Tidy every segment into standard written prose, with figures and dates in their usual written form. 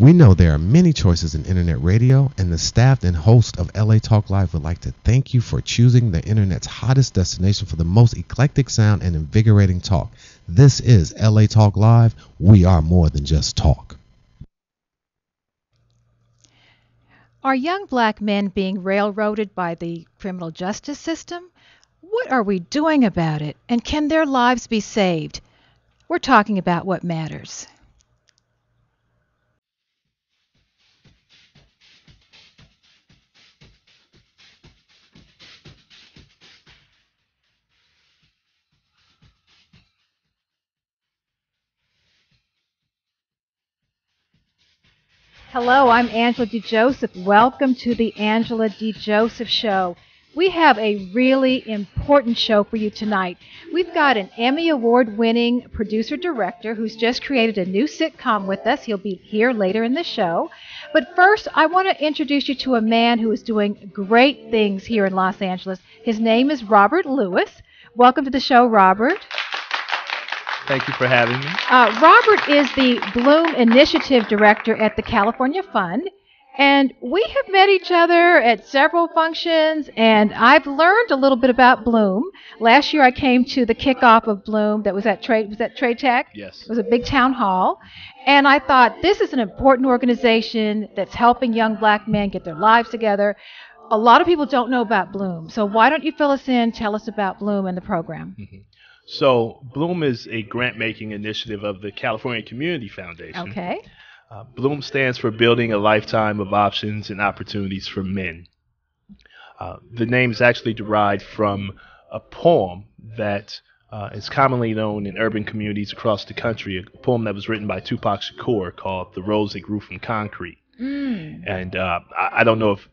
We know there are many choices in internet radio, and the staff and host of LA Talk Live would like to thank you for choosing the internet's hottest destination for the most eclectic sound and invigorating talk. This is LA Talk Live. We are more than just talk. Are young black men being railroaded by the criminal justice system? What are we doing about it? And can their lives be saved? We're talking about what matters. Hello, I'm Angela D. Joseph. Welcome to the Angela D. Joseph Show. We have a really important show for you tonight. We've got an Emmy Award-winning producer-director who's just created a new sitcom with us. He'll be here later in the show. But first, I want to introduce you to a man who is doing great things here in Los Angeles. His name is Robert Lewis. Welcome to the show, Robert. Thank you for having me. Robert is the Bloom Initiative Director at the California Fund, and we have met each other at several functions, and I've learned a little bit about Bloom. Last year I came to the kickoff of Bloom that was at Trade Tech? Yes. It was a big town hall, and I thought this is an important organization that's helping young black men get their lives together. A lot of people don't know about Bloom, so why don't you fill us in, tell us about Bloom and the program. Mm-hmm. So Bloom is a grant-making initiative of the California Community Foundation. Okay. Bloom stands for Building a Lifetime of Options and Opportunities for Men. The name is actually derived from a poem that is commonly known in urban communities across the country, a poem that was written by Tupac Shakur called The Rose That Grew from Concrete. And I don't know if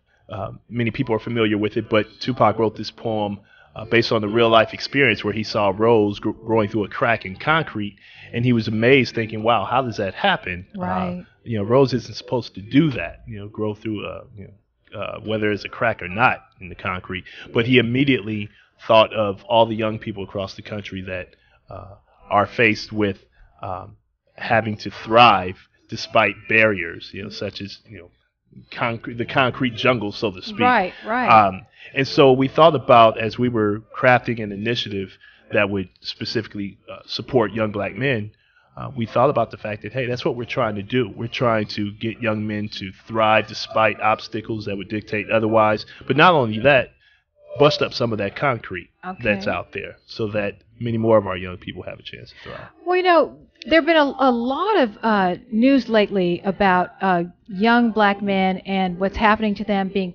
many people are familiar with it, but Tupac wrote this poem based on the real-life experience where he saw a rose growing through a crack in concrete, and he was amazed, thinking, wow, how does that happen? Right. Rose isn't supposed to do that, grow through, whether it's a crack or not in the concrete. But he immediately thought of all the young people across the country that are faced with having to thrive despite barriers, such as, the concrete jungle, so to speak. Right. And so we thought about, as we were crafting an initiative that would specifically support young black men, we thought about the fact that, hey, that's what we're trying to do. We're trying to get young men to thrive despite obstacles that would dictate otherwise. But not only that, bust up some of that concrete that's out there so that many more of our young people have a chance to thrive. Well, there have been a lot of news lately about young black men and what's happening to them being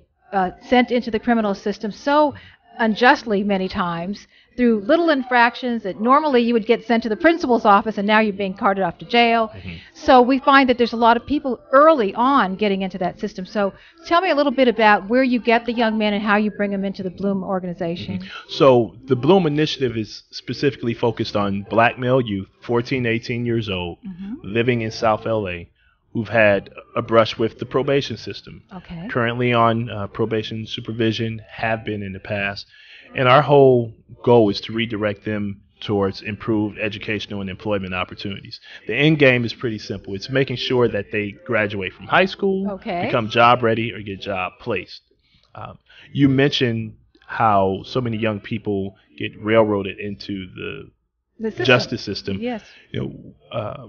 sent into the criminal system so unjustly many times through little infractions that normally you would get sent to the principal's office, and now you're being carted off to jail. Mm-hmm. So we find that there's a lot of people early on getting into that system. So tell me a little bit about where you get the young men and how you bring them into the Bloom organization. Mm-hmm. So the Bloom Initiative is specifically focused on black male youth, 14 to 18 years old, living in South LA, who've had a brush with the probation system. Okay. Currently on probation supervision, have been in the past. And our whole goal is to redirect them towards improved educational and employment opportunities. The end game is pretty simple. It's making sure that they graduate from high school, become job ready, or get job placed. You mentioned how so many young people get railroaded into the justice system. Yes.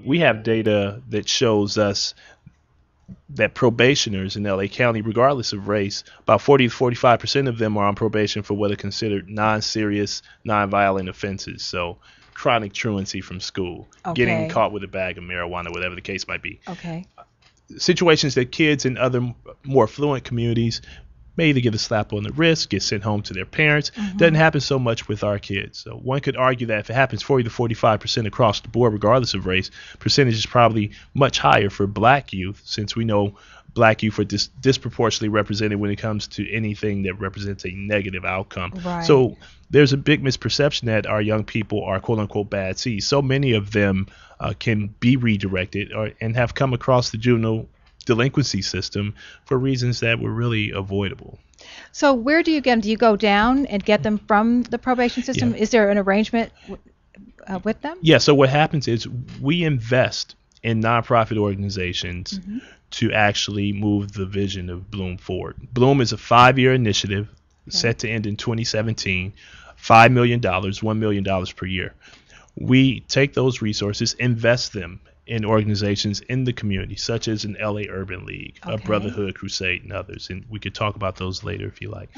We have data that shows us that probationers in LA County, regardless of race, about 40 to 45% of them are on probation for what are considered non-serious, non-violent offenses. So chronic truancy from school, getting caught with a bag of marijuana, whatever the case might be. Okay. Situations that kids in other more affluent communities may either get a slap on the wrist, get sent home to their parents. Doesn't happen so much with our kids. So one could argue that if it happens 40 to 45% across the board, regardless of race, percentage is probably much higher for black youth, since we know black youth are disproportionately represented when it comes to anything that represents a negative outcome. Right. So there's a big misperception that our young people are quote-unquote bad seeds. So many of them can be redirected and have come across the juvenile delinquency system for reasons that were really avoidable. So where do you get them? Do you go down and get them from the probation system? Yeah. Is there an arrangement with them? Yeah, so what happens is we invest in nonprofit organizations to actually move the vision of Bloom forward. Bloom is a 5-year initiative set to end in 2017, $5 million, $1 million per year. We take those resources, invest them in organizations in the community, such as an LA Urban League, a Brotherhood Crusade, and others. And we could talk about those later if you like.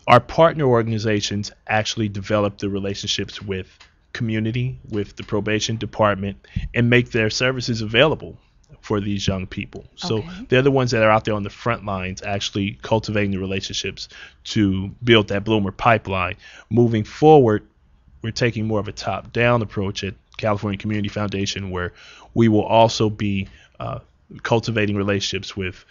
Our partner organizations actually develop the relationships with community, with the probation department, and make their services available for these young people. So they're the ones that are out there on the front lines actually cultivating the relationships to build that Bloomer pipeline. Moving forward, we're taking more of a top-down approach at California Community Foundation, where we will also be cultivating relationships with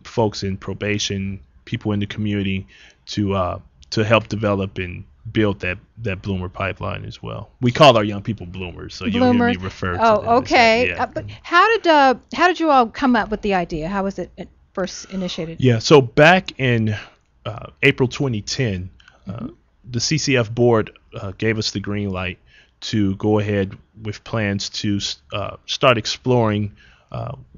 folks in probation, people in the community, to help develop and build that Bloomer pipeline as well. We call our young people Bloomers, so you'll hear me refer to them. Oh, okay. But how did you all come up with the idea? How was it first initiated? Yeah, so back in April 2010, the CCF board gave us the green light to go ahead with plans to start exploring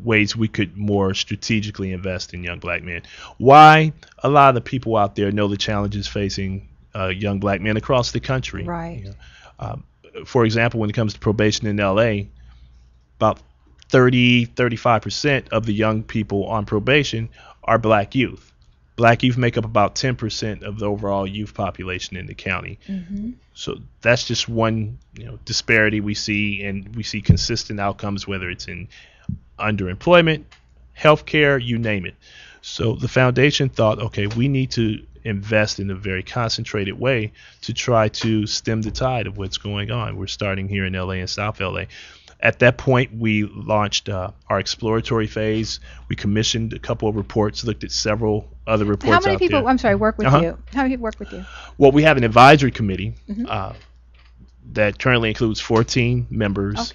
ways we could more strategically invest in young black men. Why? A lot of the people out there know the challenges facing young black men across the country. Right. You know, for example, when it comes to probation in LA, about 35% of the young people on probation are black youth. Black youth make up about 10% of the overall youth population in the county. So that's just one disparity we see, and we see consistent outcomes, whether it's in underemployment, healthcare, you name it. So the foundation thought, okay, we need to invest in a very concentrated way to try to stem the tide of what's going on. We're starting here in LA and South LA. At that point, we launched our exploratory phase. We commissioned a couple of reports, looked at several other reports. How many people, work with you? How many people work with you? Well, we have an advisory committee that currently includes 14 members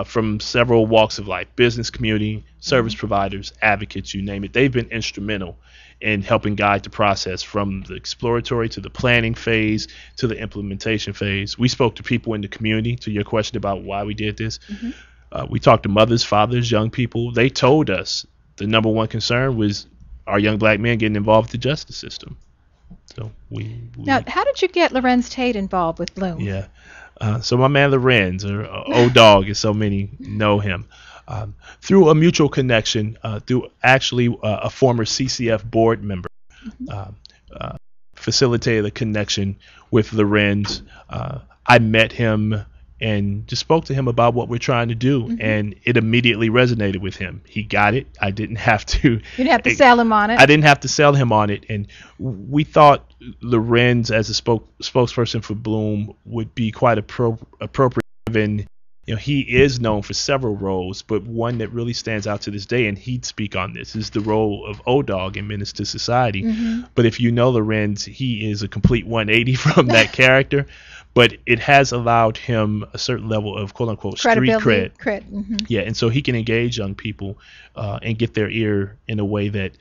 from several walks of life: business community, service providers, advocates, you name it. They've been instrumental in helping guide the process from the exploratory to the planning phase to the implementation phase. We spoke to people in the community, to your question about why we did this. We talked to mothers, fathers, young people. They told us the number one concern was our young black men getting involved with the justice system. So Now, how did you get Lorenz Tate involved with Bloom? Yeah. So my man Lorenz, or O-Dog as so many know him, through a mutual connection, through actually a former CCF board member, facilitated a connection with Lorenz. I met him and just spoke to him about what we're trying to do, and it immediately resonated with him. He got it. I didn't have to. You didn't have to sell him on it. I didn't have to sell him on it, and we thought Lorenz, as a spokesperson for Bloom, would be quite appropriate. And he is known for several roles, but one that really stands out to this day, and he'd speak on this, is the role of O-Dog in Menace to Society. But if you know Lorenz, he is a complete 180 from that character. But it has allowed him a certain level of quote-unquote street cred. Yeah, and so he can engage young people and get their ear in a way that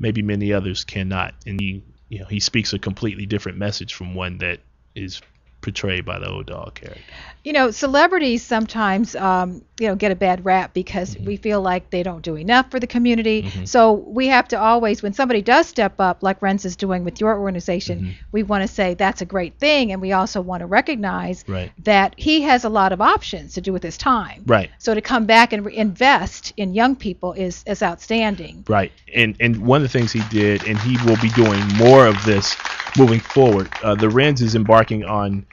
maybe many others cannot. And he speaks a completely different message from one that is portrayed by the O-Dog character. Celebrities sometimes get a bad rap because we feel like they don't do enough for the community. So we have to always, when somebody does step up, like Renz is doing with your organization, we want to say that's a great thing, and we also want to recognize that he has a lot of options to do with his time. So to come back and invest in young people is outstanding. And one of the things he did, and he will be doing more of this moving forward, the Renz is embarking on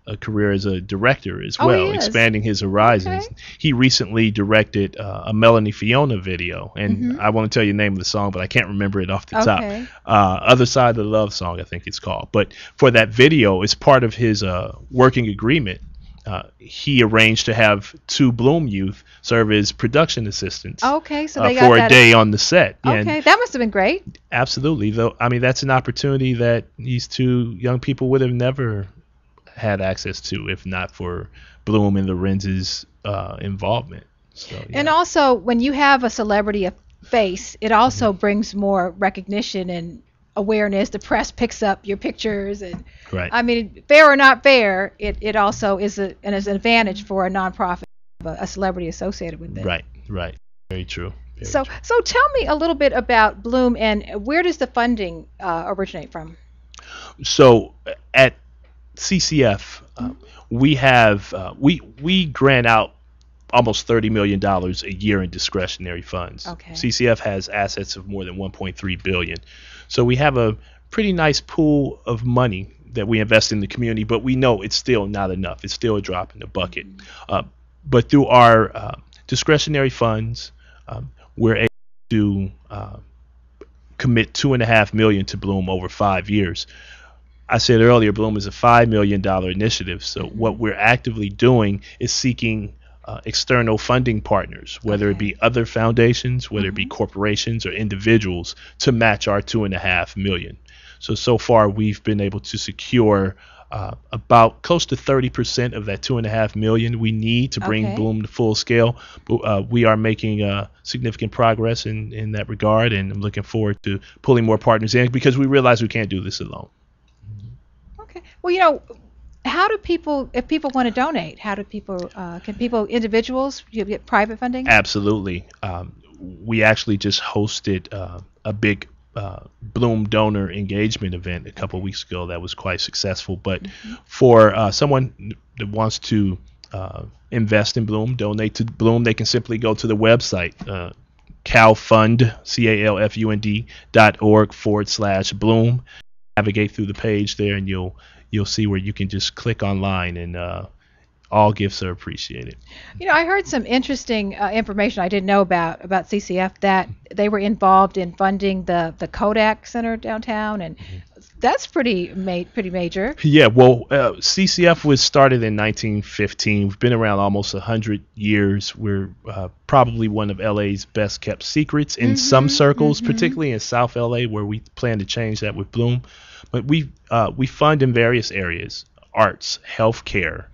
a career as a director as well, expanding his horizons. He recently directed a Melanie Fiona video, and I want to tell you the name of the song, but I can't remember it off the top. Other Side of the Love Song, I think it's called. But for that video, as part of his working agreement, he arranged to have 2 Bloom youth serve as production assistants so they got for a day on the set. That must have been great. Absolutely. Though, I mean, that's an opportunity that these 2 young people would have never had access to if not for Bloom and Lorenz's involvement. So, And also, when you have a celebrity face, it also brings more recognition and awareness. The press picks up your pictures, and I mean, fair or not fair, it also is an advantage for a nonprofit. a celebrity associated with it. Right. Very true. So tell me a little bit about Bloom, and where does the funding originate from? So at CCF, we have we grant out almost $30 million a year in discretionary funds. Okay. CCF has assets of more than $1.3 billion. So we have a pretty nice pool of money that we invest in the community, but we know it's still not enough. It's still a drop in the bucket. But through our discretionary funds, we're able to commit $2.5 million to Bloom over 5 years. I said earlier, Bloom is a $5 million initiative. So what we're actively doing is seeking external funding partners, whether it be other foundations, whether it be corporations or individuals, to match our $2.5 million. So far we've been able to secure about close to 30% of that $2.5 million we need to bring Bloom to full scale. But we are making significant progress in that regard, and I'm looking forward to pulling more partners in because we realize we can't do this alone. Okay. Well, how do people, if people want to donate, how do people, individuals, get private funding? Absolutely. We actually just hosted a big Bloom donor engagement event a couple of weeks ago that was quite successful. But for someone that wants to invest in Bloom, donate to Bloom, they can simply go to the website, calfund, calfund.org/Bloom. Navigate through the page there, and you'll see where you can just click online, and all gifts are appreciated. I heard some interesting information I didn't know about CCF, that they were involved in funding the Kodak Center downtown, and that's pretty major. Yeah, well, CCF was started in 1915. We've been around almost 100 years. We're probably one of LA's best kept secrets in some circles, particularly in South LA, where we plan to change that with Bloom. But we fund in various areas: arts, healthcare,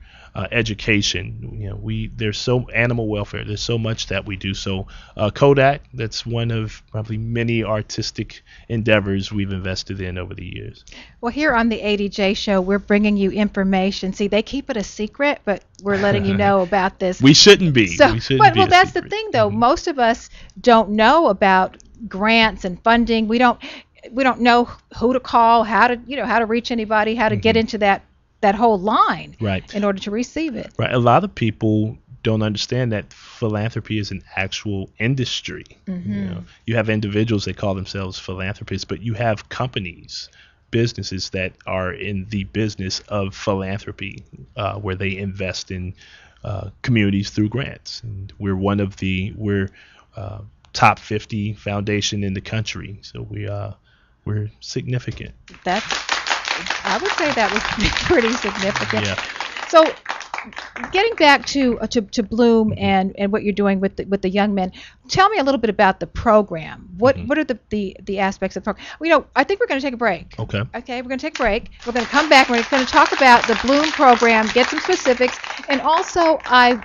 education. There's so animal welfare. There's so much that we do. So Kodak, that's one of probably many artistic endeavors we've invested in over the years. Well, here on the ADJ show, we're bringing you information. See, they keep it a secret, but we're letting you know about this. We shouldn't be. So, well, that's the thing, though. Most of us don't know about grants and funding. We don't know who to call, how to reach anybody, how to get into that whole line, right, in order to receive it. Right. A lot of people don't understand that philanthropy is an actual industry. You have individuals that call themselves philanthropists, but you have companies, businesses that are in the business of philanthropy, where they invest in communities through grants. And we're top 50 foundation in the country, so we're significant. I would say that was pretty significant. Yeah. So, getting back to Bloom and what you're doing with the young men, tell me a little bit about the program. What are the aspects of the program? I think we're going to take a break. Okay, we're going to take a break. We're going to come back. We're going to talk about the Bloom program, get some specifics, and also I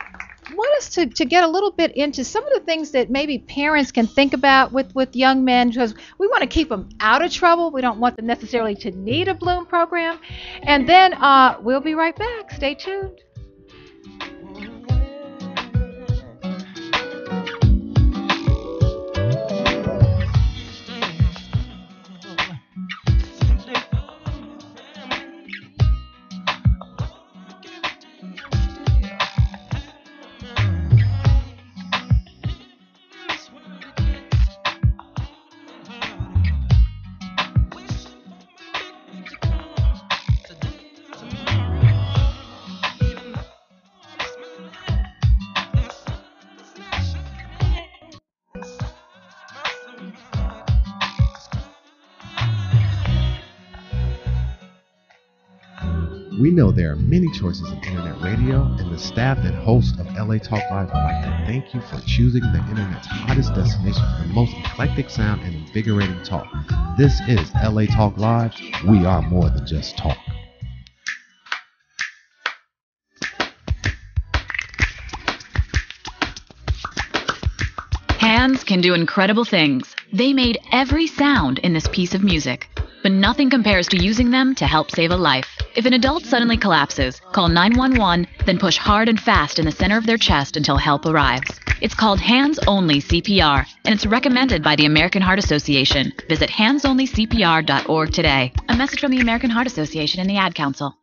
want us to get a little bit into some of the things that maybe parents can think about with young men, because we want to keep them out of trouble. We don't want them necessarily to need a Bloom program. And then we'll be right back. Stay tuned. We know there are many choices in internet radio, and the staff and host of LA Talk Live would like to thank you for choosing the internet's hottest destination for the most eclectic sound and invigorating talk. This is LA Talk Live. We are more than just talk. Hands can do incredible things. They made every sound in this piece of music. but nothing compares to using them to help save a life. If an adult suddenly collapses, call 911, then push hard and fast in the center of their chest until help arrives. It's called hands-only CPR, and it's recommended by the American Heart Association. Visit handsonlycpr.org today. A message from the American Heart Association and the Ad Council.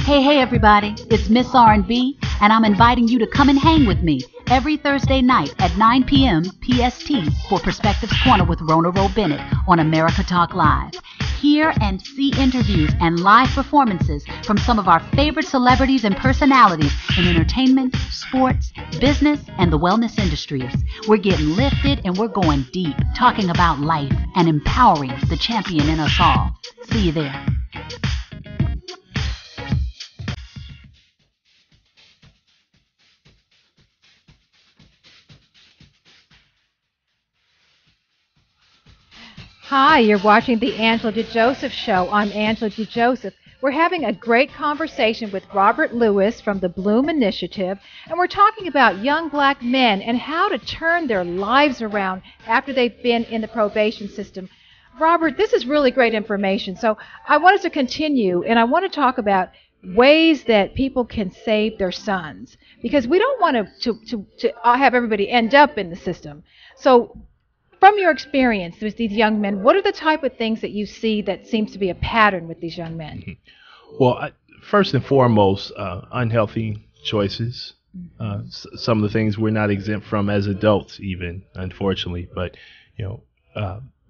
Hey everybody, it's Miss R&B, and I'm inviting you to come and hang with me every Thursday night at 9 p.m. PST for Perspectives Corner with Rona Rowe Bennett on America Talk Live. Hear and see interviews and live performances from some of our favorite celebrities and personalities in entertainment, sports, business, and the wellness industries. We're getting lifted and we're going deep, talking about life and empowering the champion in us all. See you there. Hi, you're watching The Angela DeJoseph Show. I'm Angela DeJoseph. We're having a great conversation with Robert Lewis from the Bloom Initiative, and we're talking about young black men and how to turn their lives around after they've been in the probation system. Robert, this is really great information, so I want us to continue, and I want to talk about ways that people can save their sons, because we don't want to have everybody end up in the system. So from your experience with these young men, what are the type of things that you see that seems to be a pattern with these young men? Well, first and foremost, unhealthy choices. Some of the things we're not exempt from as adults, even, unfortunately. But,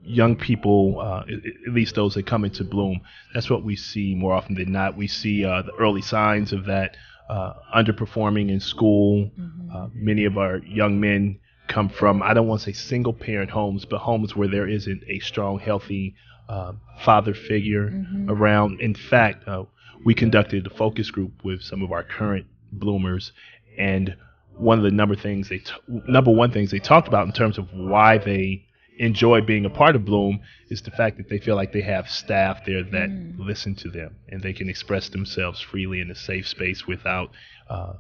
young people, at least those that come into Bloom, that's what we see more often than not. We see the early signs of that underperforming in school. Many of our young men come from, I don't want to say single parent homes, but homes where there isn't a strong, healthy father figure around. In fact, we conducted a focus group with some of our current Bloomers, and one of the number one things they talked about in terms of why they enjoy being a part of Bloom is the fact that they feel like they have staff there that listen to them, and they can express themselves freely in a safe space without a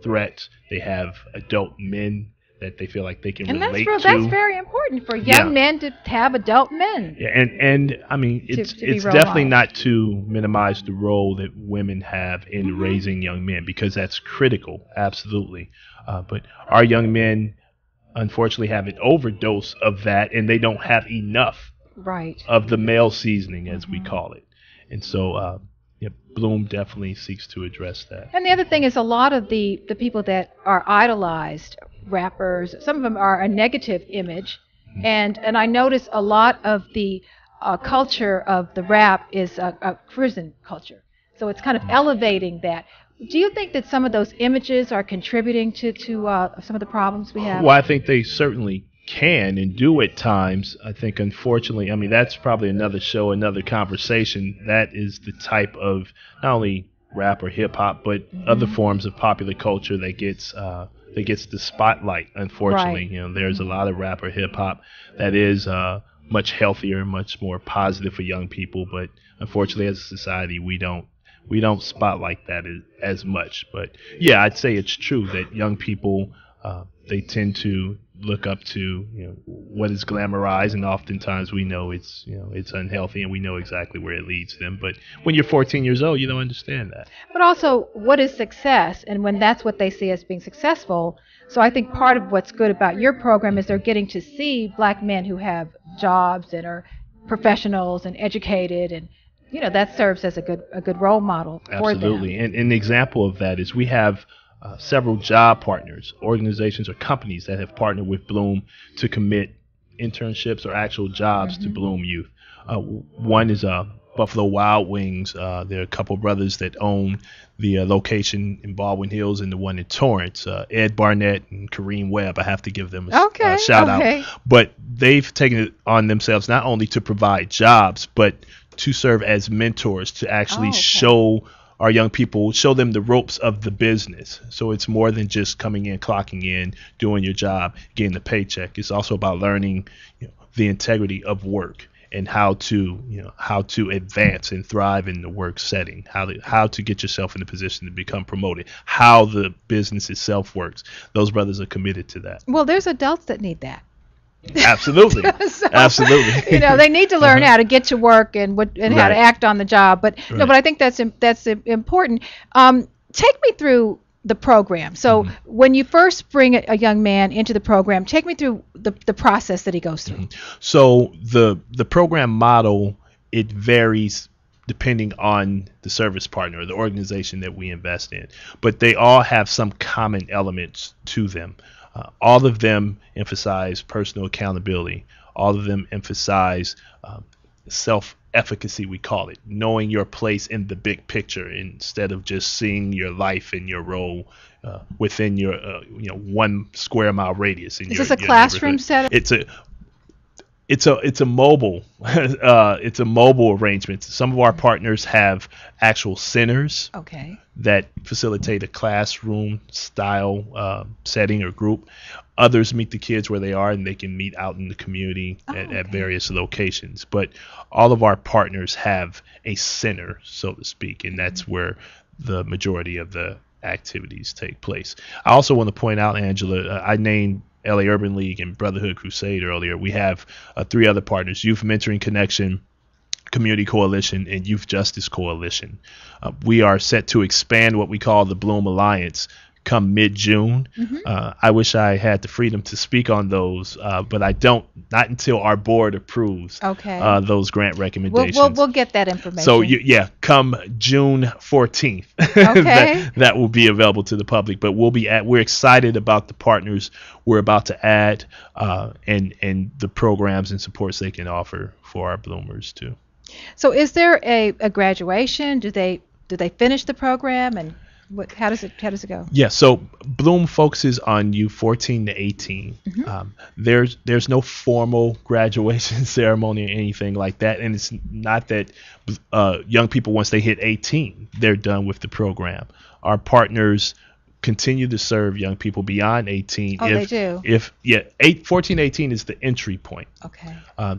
threat. They have adult men that they feel like they can relate to. That's very important for young men to have adult men. Yeah, and I mean, it's definitely not to minimize the role that women have in raising young men, because that's critical, absolutely. But our young men, unfortunately, have an overdose of that, and they don't have enough of the male seasoning, as we call it. And so Bloom definitely seeks to address that. And the other thing is, a lot of the people that are idolized, rappers, some of them are a negative image, and I notice a lot of the culture of the rap is a prison culture, so it's kind of elevating that. Do you think that some of those images are contributing to some of the problems we have? Well, I think they certainly can and do at times. I think, unfortunately, I mean, that's probably another show, another conversation. That is the type of not only rap or hip hop, but other forms of popular culture that gets the spotlight. Unfortunately, there's a lot of rap or hip hop that is much healthier, much more positive for young people. But unfortunately, as a society, we don't spotlight that as much. But yeah, I'd say it's true that young people, they tend to look up to what is glamorized, and oftentimes we know it's unhealthy, and we know exactly where it leads them. But when you're 14 years old, you don't understand that. But also, what is success, and when that's what they see as being successful. So I think part of what's good about your program is they're getting to see black men who have jobs and are professionals and educated, and that serves as a good role model for them. Absolutely. And an example of that is we have several job partners, organizations or companies that have partnered with Bloom to commit internships or actual jobs to Bloom youth. One is Buffalo Wild Wings. There are a couple brothers that own the location in Baldwin Hills and the one in Torrance. Ed Barnett and Kareem Webb. I have to give them a shout out. But they've taken it on themselves not only to provide jobs, but to serve as mentors, to actually show our young people, show them the ropes of the business. So it's more than just coming in, clocking in, doing your job, getting the paycheck. It's also about learning the integrity of work and how to advance and thrive in the work setting, how to get yourself in a position to become promoted, how the business itself works. Those brothers are committed to that. Well, there's adults that need that. Absolutely. So, Absolutely. they need to learn how to get to work and how to act on the job. But no, but I think that's important. Take me through the program. So when you first bring a young man into the program, take me through the process that he goes through. So the program model, it varies depending on the service partner or the organization that we invest in, but they all have some common elements to them. All of them emphasize personal accountability. All of them emphasize self-efficacy, we call it, knowing your place in the big picture instead of just seeing your life and your role within your 1 square mile radius. Is this a classroom setup? It's a mobile it's a mobile arrangement. Some of our partners have actual centers that facilitate a classroom style setting or group. Others meet the kids where they are, and they can meet out in the community at various locations. But all of our partners have a center, so to speak, and that's where the majority of the activities take place. I also want to point out, Angela, I named LA Urban League and Brotherhood Crusade earlier. We have 3 other partners: Youth Mentoring Connection, Community Coalition, and Youth Justice Coalition. We are set to expand what we call the Bloom Alliance come mid-June. I wish I had the freedom to speak on those, but I don't, not until our board approves those grant recommendations. We'll get that information. So come June 14th, that will be available to the public. But we're excited about the partners we're about to add, and the programs and supports they can offer for our bloomers too. So is there a graduation? Do they finish the program, and how does it go? Yeah, so Bloom focuses on you 14 to 18. There's no formal graduation ceremony or anything like that, and it's not that young people, once they hit 18, they're done with the program. Our partners continue to serve young people beyond 18. They do. 14 to 18 is the entry point.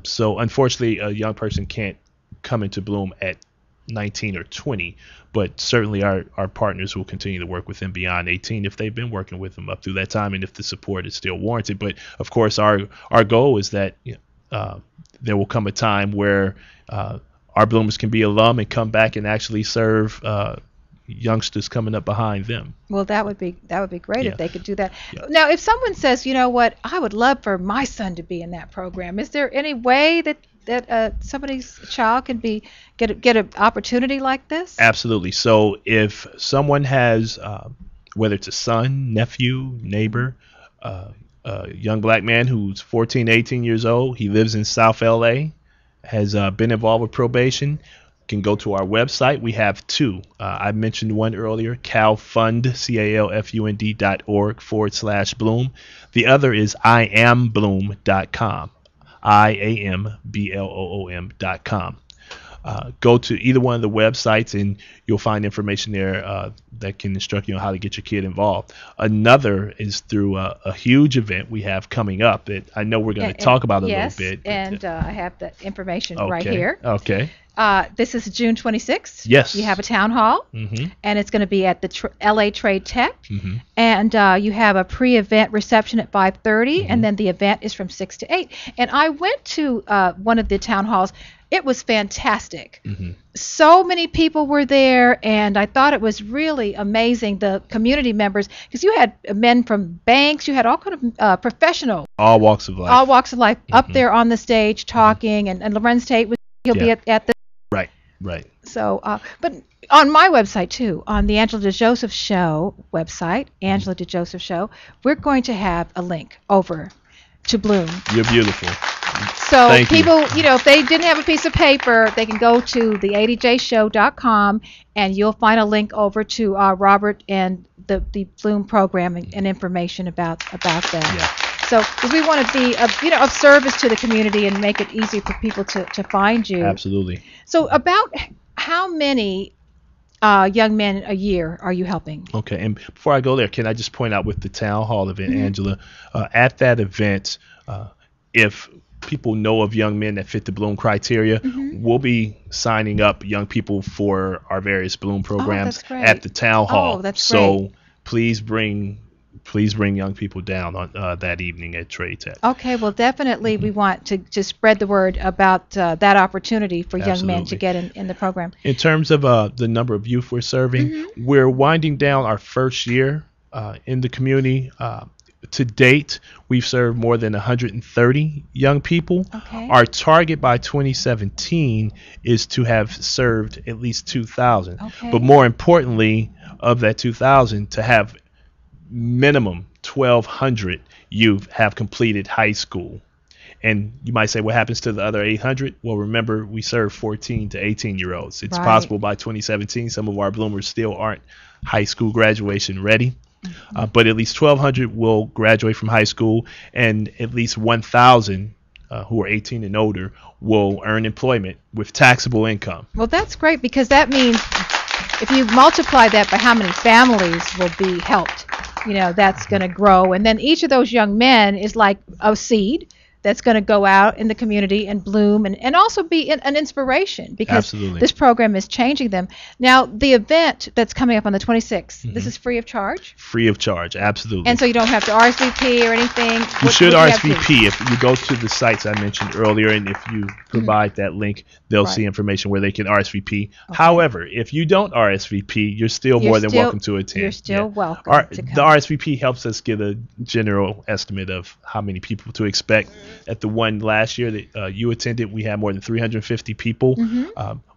So unfortunately, a young person can't come into Bloom at 19 or 20, but certainly our partners will continue to work with them beyond 18 if they've been working with them up through that time, and if the support is still warranted. But of course, our goal is that there will come a time where our bloomers can be alum and come back and actually serve youngsters coming up behind them. Well, that would be great if they could do that. Now, if someone says, you know what, I would love for my son to be in that program, is there any way that somebody's child can get an opportunity like this? Absolutely. So if someone has, whether it's a son, nephew, neighbor, a young black man who's 14, 18 years old, he lives in South LA, has been involved with probation, can go to our website. We have 2. I mentioned one earlier, calfund.org/Bloom. The other is iambloom.com. iambloom.com. Go to either one of the websites and you'll find information there that can instruct you on how to get your kid involved. Another is through a huge event we have coming up that I know we're going to talk about a little bit. And I have the information right here. Okay. This is June 26th. Yes. You have a town hall, and it's going to be at the LA Trade Tech, and you have a pre-event reception at 5:30, and then the event is from 6 to 8. And I went to one of the town halls. It was fantastic. So many people were there, and I thought it was really amazing, the community members, because you had men from banks, you had all kind of professional. All walks of life. Up there on the stage talking, and Lorenz Tate, he'll be at the... Right. So, but on my website too, on the Angela DeJoseph Show website, Angela DeJoseph Show, we're going to have a link over to Bloom. You're beautiful. So Thank people, if they didn't have a piece of paper, they can go to the80jshow.com and you'll find a link over to Robert and the Bloom program and information about that. Yeah. So we want to be of service to the community and make it easy for people to find you. Absolutely. So about how many young men a year are you helping? Okay, and before I go there, can I just point out with the town hall event, Angela, at that event, if people know of young men that fit the Bloom criteria, we'll be signing up young people for our various Bloom programs at the town hall. Oh, that's so great. Please bring please bring young people down on that evening at Trade Tech. Okay, well, definitely we want to spread the word about that opportunity for young men to get in the program. In terms of the number of youth we're serving, we're winding down our first year in the community. To date, we've served more than 130 young people. Okay. Our target by 2017 is to have served at least 2,000. Okay. But more importantly, of that 2,000, to have minimum 1,200 youth have completed high school. And you might say, what happens to the other 800? Well, remember, we serve 14 to 18-year-olds. It's possible by 2017 some of our bloomers still aren't high school graduation ready. But at least 1,200 will graduate from high school, and at least 1,000 who are 18 and older will earn employment with taxable income. Well, that's great, because that means if you multiply that by how many families will be helped, that's going to grow. And then each of those young men is like a seed that's going to go out in the community and bloom and also be an inspiration, because this program is changing them. Now, the event that's coming up on the 26th, this is free of charge? Free of charge, absolutely. And so you don't have to RSVP or anything? You should RSVP. If you go to the sites I mentioned earlier, and if you provide that link, they'll see information where they can RSVP. Okay. However, if you don't RSVP, you're still more than welcome to attend. You're still welcome to come. The RSVP helps us get a general estimate of how many people to expect. At the one last year that you attended, we had more than 350 people.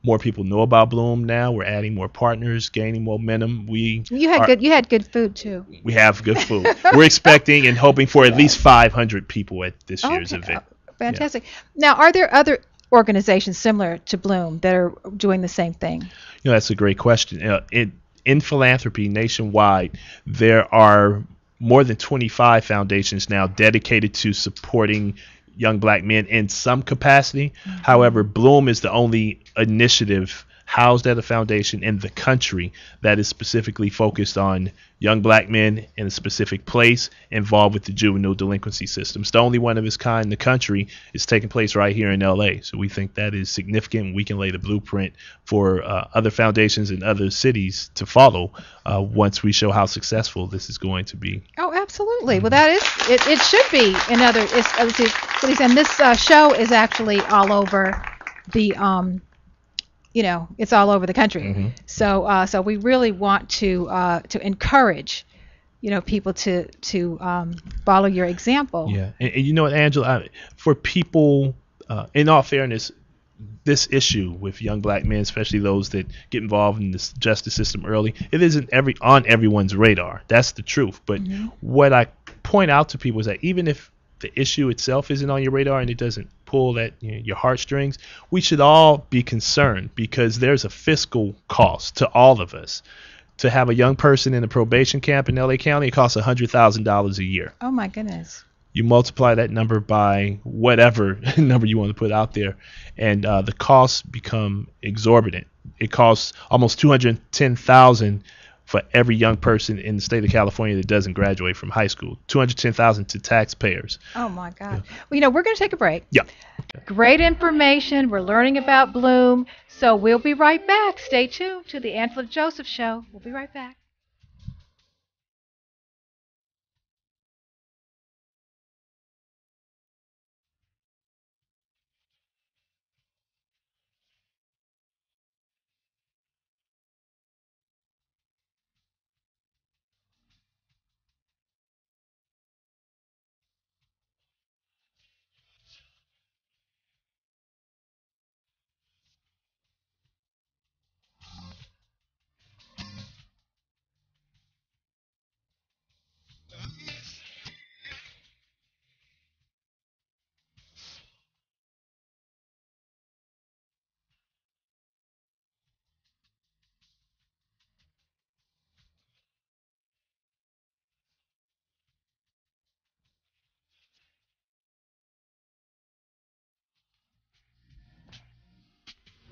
More people know about Bloom now. We're adding more partners, gaining momentum. You had good food too. We have good food. We're expecting and hoping for at least 500 people at this year's event. Fantastic. Now, are there other organizations similar to Bloom that are doing the same thing? That's a great question. In philanthropy nationwide, there are more than 25 foundations now dedicated to supporting young black men in some capacity. However, Bloom is the only initiative housed at a foundation in the country that is specifically focused on young black men in a specific place involved with the juvenile delinquency system. It's the only one of its kind in the country. It's taking place right here in LA. So we think that is significant. We can lay the blueprint for other foundations in other cities to follow once we show how successful this is going to be. Oh, absolutely. Well, that is, it should be in other cities. And this show is actually all over the it's all over the country. So we really want to encourage, people to follow your example. Yeah, and Angela, for people, in all fairness, this issue with young black men, especially those that get involved in the justice system early, it isn't on everyone's radar. That's the truth. But what I point out to people is that even if the issue itself isn't on your radar and it doesn't pull at your heartstrings, we should all be concerned, because there's a fiscal cost to all of us. To have a young person in a probation camp in LA County, it costs $100,000 a year. Oh my goodness. You multiply that number by whatever number you want to put out there, and the costs become exorbitant. It costs almost $210,000 for every young person in the state of California that doesn't graduate from high school. $210,000 to taxpayers. Oh my God. Well, we're going to take a break. Yeah. Okay. Great information. We're learning about Bloom. So we'll be right back. Stay tuned to the Angela Joseph Show. We'll be right back.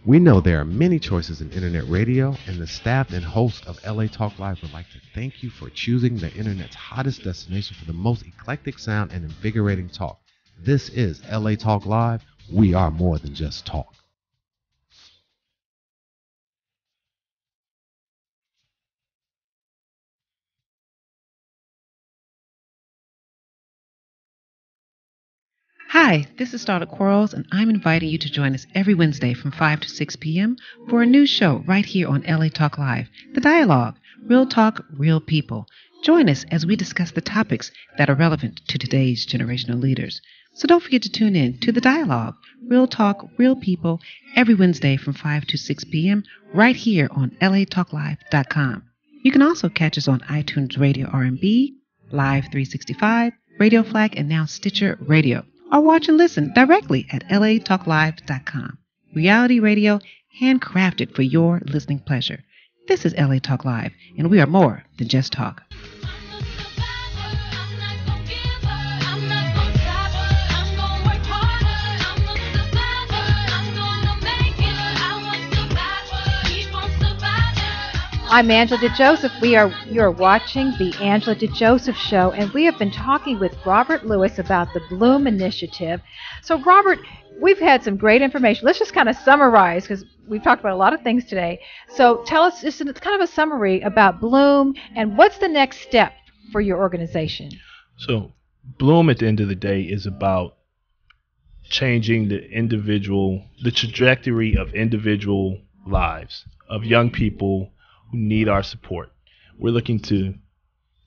We know there are many choices in internet radio, and the staff and host of LA Talk Live would like to thank you for choosing the internet's hottest destination for the most eclectic sound and invigorating talk. This is LA Talk Live. We are more than just talk. Hi, this is Starlet Quarles, and I'm inviting you to join us every Wednesday from 5 to 6 p.m. for a new show right here on LA Talk Live, The Dialogue, Real Talk, Real People. Join us as we discuss the topics that are relevant to today's generational leaders. So don't forget to tune in to The Dialogue, Real Talk, Real People, every Wednesday from 5 to 6 p.m. right here on latalklive.com. You can also catch us on iTunes Radio R&B, Live 365, Radio Flag, and now Stitcher Radio. Or watch and listen directly at latalklive.com. Reality radio handcrafted for your listening pleasure. This is LA Talk Live, and we are more than just talk. I'm Angela DeJoseph. You're watching the Angela DeJoseph Show, and we have been talking with Robert Lewis about the Bloom Initiative. So, Robert, we've had some great information. Let's just kind of summarize, because we've talked about a lot of things today. So, tell us just kind of a summary about Bloom, and what's the next step for your organization? So, Bloom at the end of the day is about changing the trajectory of individual lives, of young people who need our support. We're looking to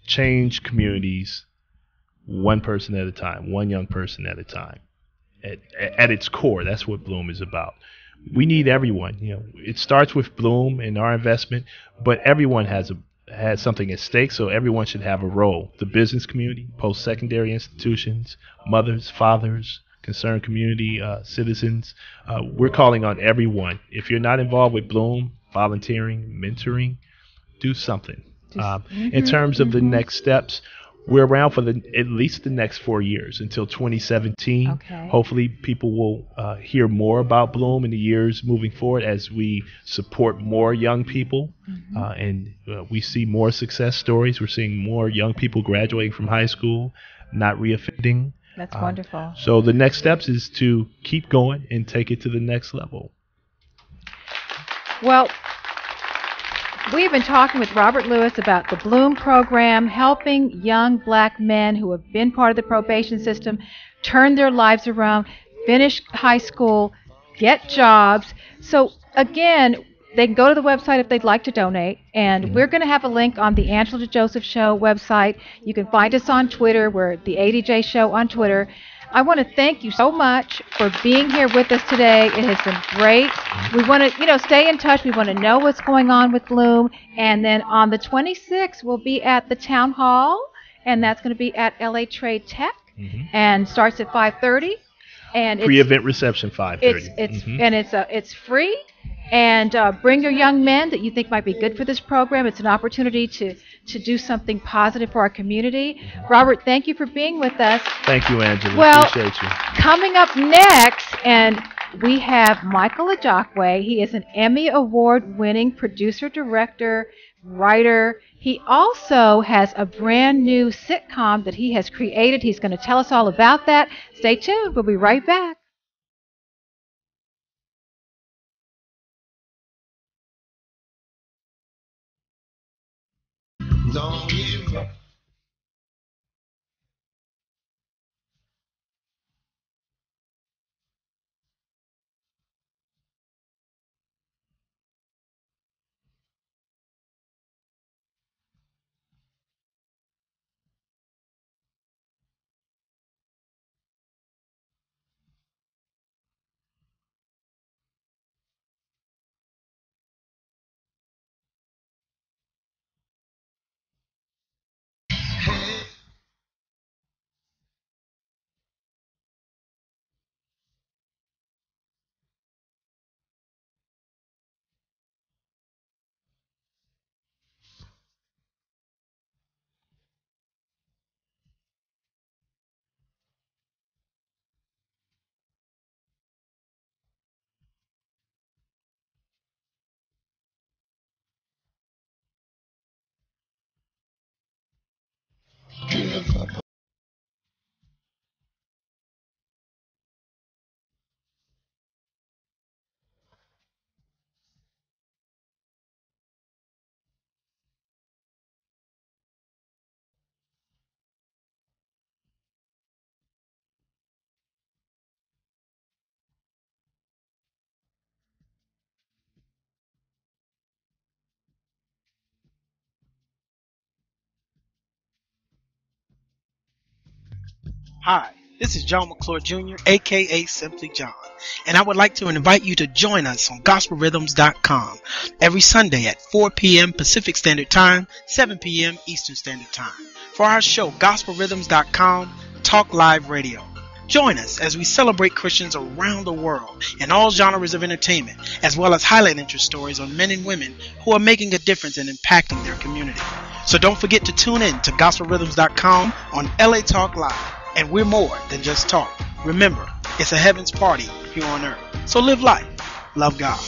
change communities one person at a time, one young person at a time. At its core, that's what Bloom is about. We need everyone. It starts with Bloom and our investment, but everyone has something at stake, so everyone should have a role. The business community, post-secondary institutions, mothers, fathers, concerned community, citizens. We're calling on everyone. If you're not involved with Bloom, volunteering, mentoring, do something. In terms of the next steps, we're around for at least the next 4 years until 2017. Okay. Hopefully people will hear more about Bloom in the years moving forward as we support more young people, and we see more success stories. We're seeing more young people graduating from high school, not reoffending. That's wonderful. So the next steps is to keep going and take it to the next level. Well, we've been talking with Robert Lewis about the Bloom program, helping young black men who have been part of the probation system turn their lives around, finish high school, get jobs. So again, they can go to the website if they'd like to donate, and we're going to have a link on the Angela DeJoseph Show website. You can find us on Twitter. We're the ADJ Show on Twitter. I want to thank you so much for being here with us today. It has been great. We want to, stay in touch. We want to know what's going on with Bloom. And then on the 26th, we'll be at the Town Hall, and that's going to be at LA Trade Tech, and starts at 5:30. And Pre-event reception 5:30. It's free. And bring your young men that you think might be good for this program. It's an opportunity to do something positive for our community. Robert, thank you for being with us. Thank you, Angela. Well, appreciate you. Coming up next, and we have Michael Ajakwe. He is an Emmy Award-winning producer, director, writer. He also has a brand new sitcom that he has created. He's going to tell us all about that. Stay tuned. We'll be right back. Don't give up. Hi, this is John McClure Jr., aka Simply John, and I would like to invite you to join us on gospelrhythms.com every Sunday at 4 p.m. Pacific Standard Time, 7 p.m. Eastern Standard Time for our show, gospelrhythms.com Talk Live Radio. Join us as we celebrate Christians around the world in all genres of entertainment, as well as highlight interest stories on men and women who are making a difference and impacting their community. So don't forget to tune in to gospelrhythms.com on LA Talk Live. And we're more than just talk. Remember, it's a heaven's party here on earth. So live life. Love God.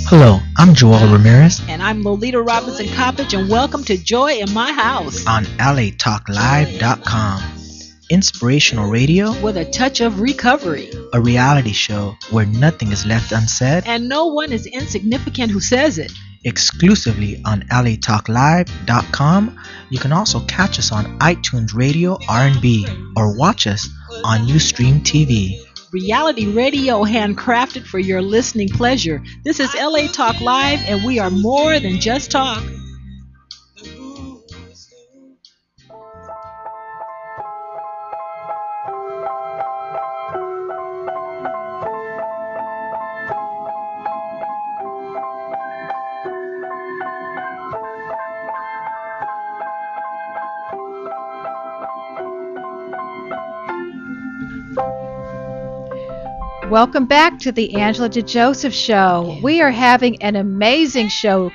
Hello, I'm Joel Ramirez. And I'm Lolita Robinson Coppage, and welcome to Joy in My House On LATalkLive.com. Inspirational radio with a touch of recovery. A reality show where nothing is left unsaid. And no one is insignificant who says it. Exclusively on LATalkLive.com. You can also catch us on iTunes Radio R&B or watch us on Ustream TV. Reality radio handcrafted for your listening pleasure. This is LA Talk Live, and we are more than just talk. Welcome back to the Angela DeJoseph Show. We are having an amazing show.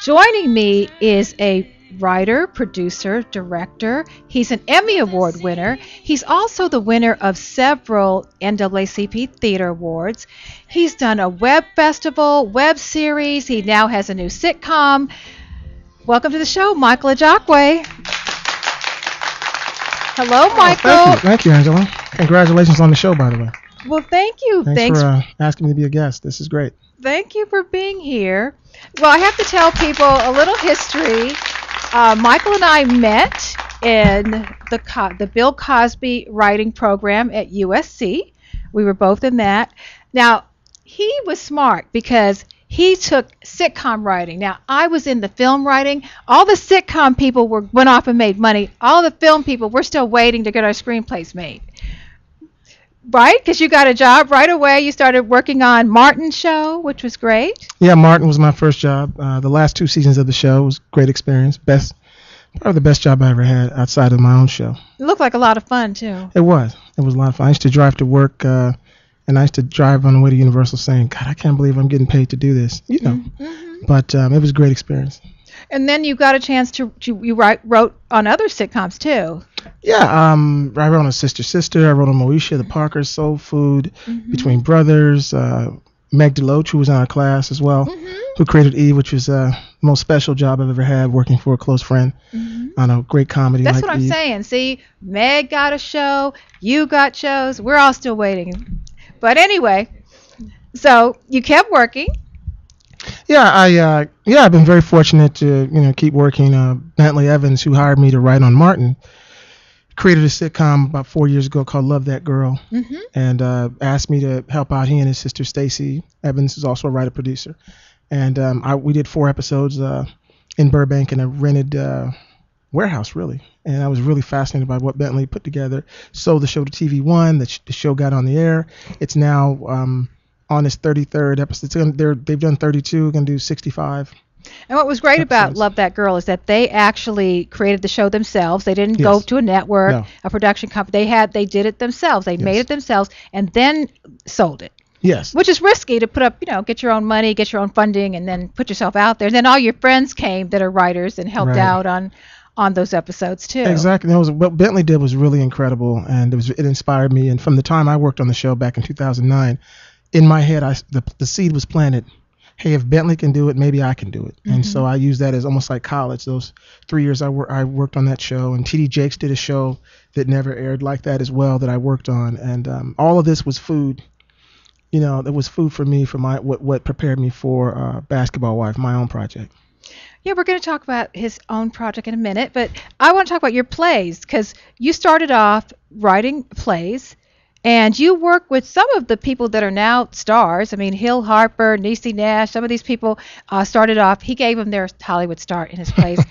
Joining me is a writer, producer, director. He's an Emmy Award winner. He's also the winner of several NAACP Theater Awards. He's done a web festival, web series. He now has a new sitcom. Welcome to the show, Michael Ajakwe. Hello, Michael. Thank you, Angela. Congratulations on the show, by the way. Well, thank you. Thanks for asking me to be a guest. This is great. Thank you for being here. Well, I have to tell people a little history. Michael and I met in the Bill Cosby writing program at USC. We were both in that. Now, he was smart because he took sitcom writing. Now, I was in the film writing. All the sitcom people went off and made money. All the film people, we're still waiting to get our screenplays made. Right? Because you got a job right away. You started working on Martin's show, which was great. Yeah, Martin was my first job. The last 2 seasons of the show was a great experience. Probably the best job I ever had outside of my own show. It looked like a lot of fun, too. It was. It was a lot of fun. I used to drive to work, and I used to drive on the way to Universal saying, God, I can't believe I'm getting paid to do this. You know. Mm-hmm. But it was a great experience. And then you got a chance to wrote on other sitcoms, too. Yeah, I wrote on Sister Sister. I wrote on Moesha, The Parkers, Soul Food, Between Brothers, Meg DeLoach, who was in our class as well, who created Eve, which was the most special job I've ever had, working for a close friend on a great comedy. That's like what I'm Eve. saying. See, Meg got a show, you got shows, we're all still waiting. But anyway, so you kept working. Yeah, I've been very fortunate to keep working. Bentley Evans, who hired me to write on Martin, created a sitcom about 4 years ago called Love That Girl, and asked me to help out. He and his sister Stacy Evans is also a writer producer, and we did 4 episodes in Burbank in a rented warehouse, really. And I was really fascinated by what Bentley put together. Sold the show to TV One. The show got on the air. It's now on its 33rd episode. They've done 32. Going to do 65. And what was great about Love That Girl is that they actually created the show themselves. They didn't go to a network, a production company. They did it themselves. They made it themselves and then sold it. Yes. Which is risky to put up, get your own money, get your own funding, and then put yourself out there. And then all your friends came that are writers and helped out on those episodes too. Exactly. What Bentley did was really incredible, and it inspired me. And from the time I worked on the show back in 2009, in my head, the seed was planted. Hey, if Bentley can do it, maybe I can do it. And so I used that as almost like college. Those 3 years I worked on that show, and T.D. Jakes did a show that never aired like that as well that I worked on. And all of this was food. It was food for me for what prepared me for Basketball Wife, my own project. Yeah, we're going to talk about his own project in a minute, but I want to talk about your plays because you started off writing plays, And you work with some of the people that are now stars. I mean, Hill Harper, Niecy Nash, some of these people started off. He gave them their Hollywood start in his plays.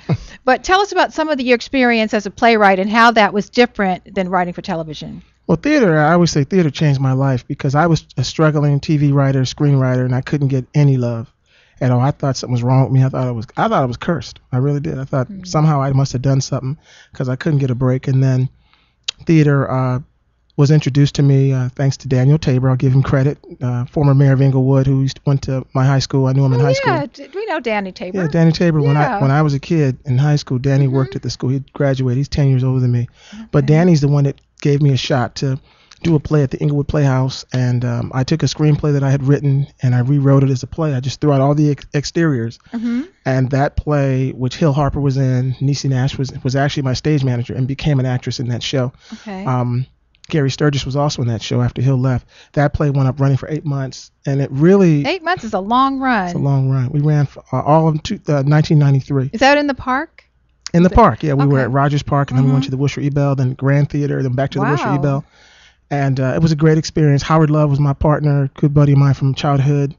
But tell us about some of your experience as a playwright and how that was different than writing for television. Well, theater, I always say theater changed my life because I was a struggling TV writer, screenwriter, and I couldn't get any love at all. I thought something was wrong with me. I thought I was cursed. I really did. I thought somehow I must have done something because I couldn't get a break. And then theater was introduced to me thanks to Daniel Tabor. I'll give him credit. Former mayor of Inglewood, who went to my high school. I knew him in high school. Yeah, we know Danny Tabor. Yeah, Danny Tabor. Yeah. When I was a kid in high school, Danny worked at the school. He graduated. He's 10 years older than me. Okay. But Danny's the one that gave me a shot to do a play at the Inglewood Playhouse, and I took a screenplay that I had written and I rewrote it as a play. I just threw out all the exteriors, and that play, which Hill Harper was in, Niecy Nash was actually my stage manager and became an actress in that show. Okay. Gary Sturgis was also in that show after Hill left. That play went up running for 8 months, and it really 8 months is a long run. It's a long run. We ran for all of 1993. Is that in the park? In the park, yeah. We were at Rogers Park, and then we went to the Worcester Ebell, then Grand Theater, then back to the Worcester Ebell. And it was a great experience. Howard Love was my partner, good buddy of mine from childhood.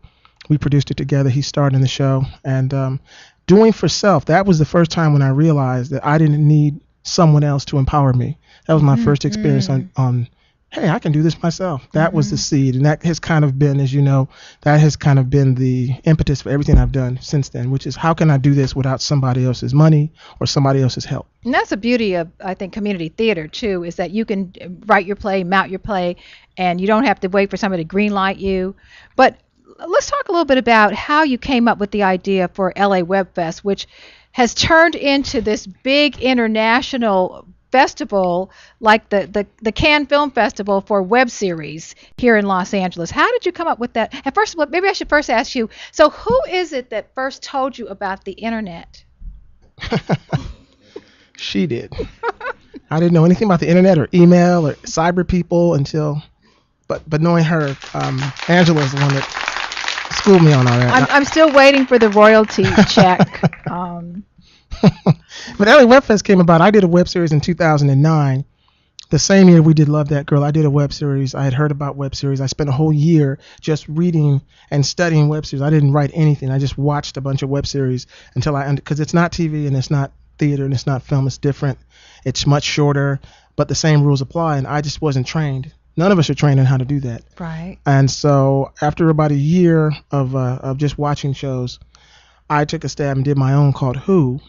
We produced it together. He starred in the show. And doing for self, that was the first time when I realized that I didn't need someone else to empower me. That was my first experience on, hey, I can do this myself. That was the seed. And that has kind of been, as you know, that has kind of been the impetus for everything I've done since then, which is how can I do this without somebody else's money or somebody else's help? And that's the beauty of, I think, community theater, too, is that you can write your play, mount your play, and you don't have to wait for somebody to greenlight you. But let's talk a little bit about how you came up with the idea for LA Web Fest, which has turned into this big international festival like the Cannes Film Festival for web series here in Los Angeles. How did you come up with that? And first of all, maybe I should first ask you, so who is it that first told you about the internet? She did. I didn't know anything about the internet or email or cyber people until, but knowing her, Angela is the one that schooled me on all that. I'm still waiting for the royalty check. But LA Web Fest came about. I did a web series in 2009. The same year we did Love That Girl, I did a web series. I had heard about web series. I spent a whole year just reading and studying web series. I didn't write anything. I just watched a bunch of web series until because it's not TV and it's not theater and it's not film. It's different. It's much shorter, but the same rules apply. And I just wasn't trained. None of us are trained on how to do that. Right. And so after about a year of just watching shows, I took a stab and did my own called Who.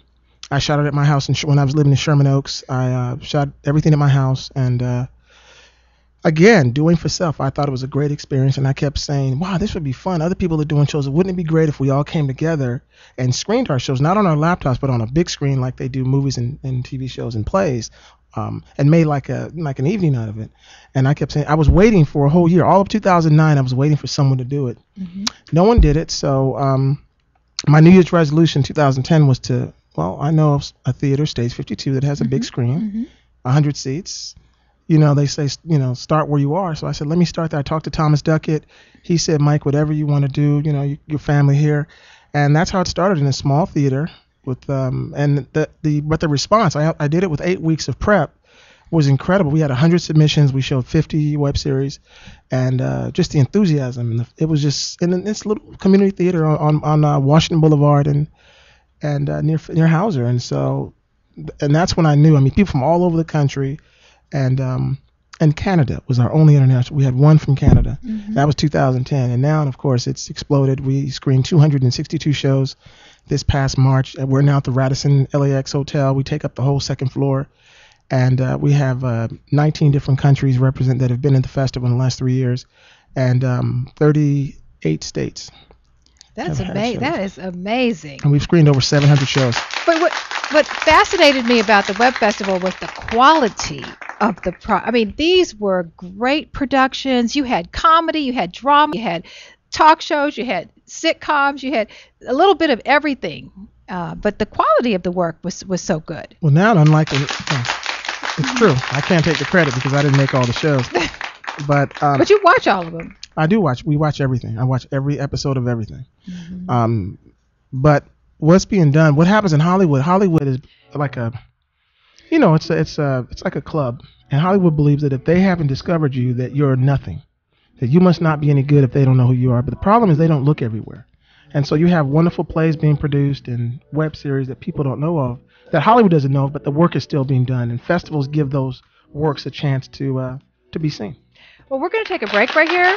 I shot it at my house when I was living in Sherman Oaks. I shot everything at my house, and again, doing for self. I thought it was a great experience, and I kept saying, wow, this would be fun. Other people are doing shows. Wouldn't it be great if we all came together and screened our shows, not on our laptops, but on a big screen like they do movies and TV shows and plays, and made like an evening out of it. And I kept saying, I was waiting for a whole year. All of 2009, I was waiting for someone to do it. No one did it, so my New Year's resolution 2010 was to, well, I know of a theater, Stage 52, that has a big screen, 100 seats. You know, they say, start where you are. So I said, let me start there. I talked to Thomas Duckett. He said, Mike, whatever you want to do, your family here. And that's how it started, in a small theater. But the response, I did it with 8 weeks of prep, was incredible. We had 100 submissions. We showed 50 web series, and just the enthusiasm. It was just in this little community theater on Washington Boulevard and near Hauser, and that's when I knew. I mean, people from all over the country, and Canada was our only international. We had one from Canada. That was 2010, and now, of course, it's exploded. We screened 262 shows this past March, and we're now at the Radisson LAX Hotel. We take up the whole second floor, and we have 19 different countries represent that have been at the festival in the last 3 years, and 38 states. That's amazing. That is amazing. And we've screened over 700 shows. But what fascinated me about the Web Festival was the quality of the I mean, these were great productions. You had comedy, you had drama, you had talk shows, you had sitcoms, you had a little bit of everything. But the quality of the work was so good. Well, now, unlike it's true. I can't take the credit because I didn't make all the shows. But you watch all of them. I do watch. We watch everything. I watch every episode of everything. But what's being done, what happens in Hollywood is like You know, it's like a club, and Hollywood believes that if they haven't discovered you, that you're nothing, that you must not be any good if they don't know who you are. But the problem is they don't look everywhere, and so you have wonderful plays being produced and web series that people don't know of, that Hollywood doesn't know of, but the work is still being done, and festivals give those works a chance to be seen. Well, we're going to take a break right here.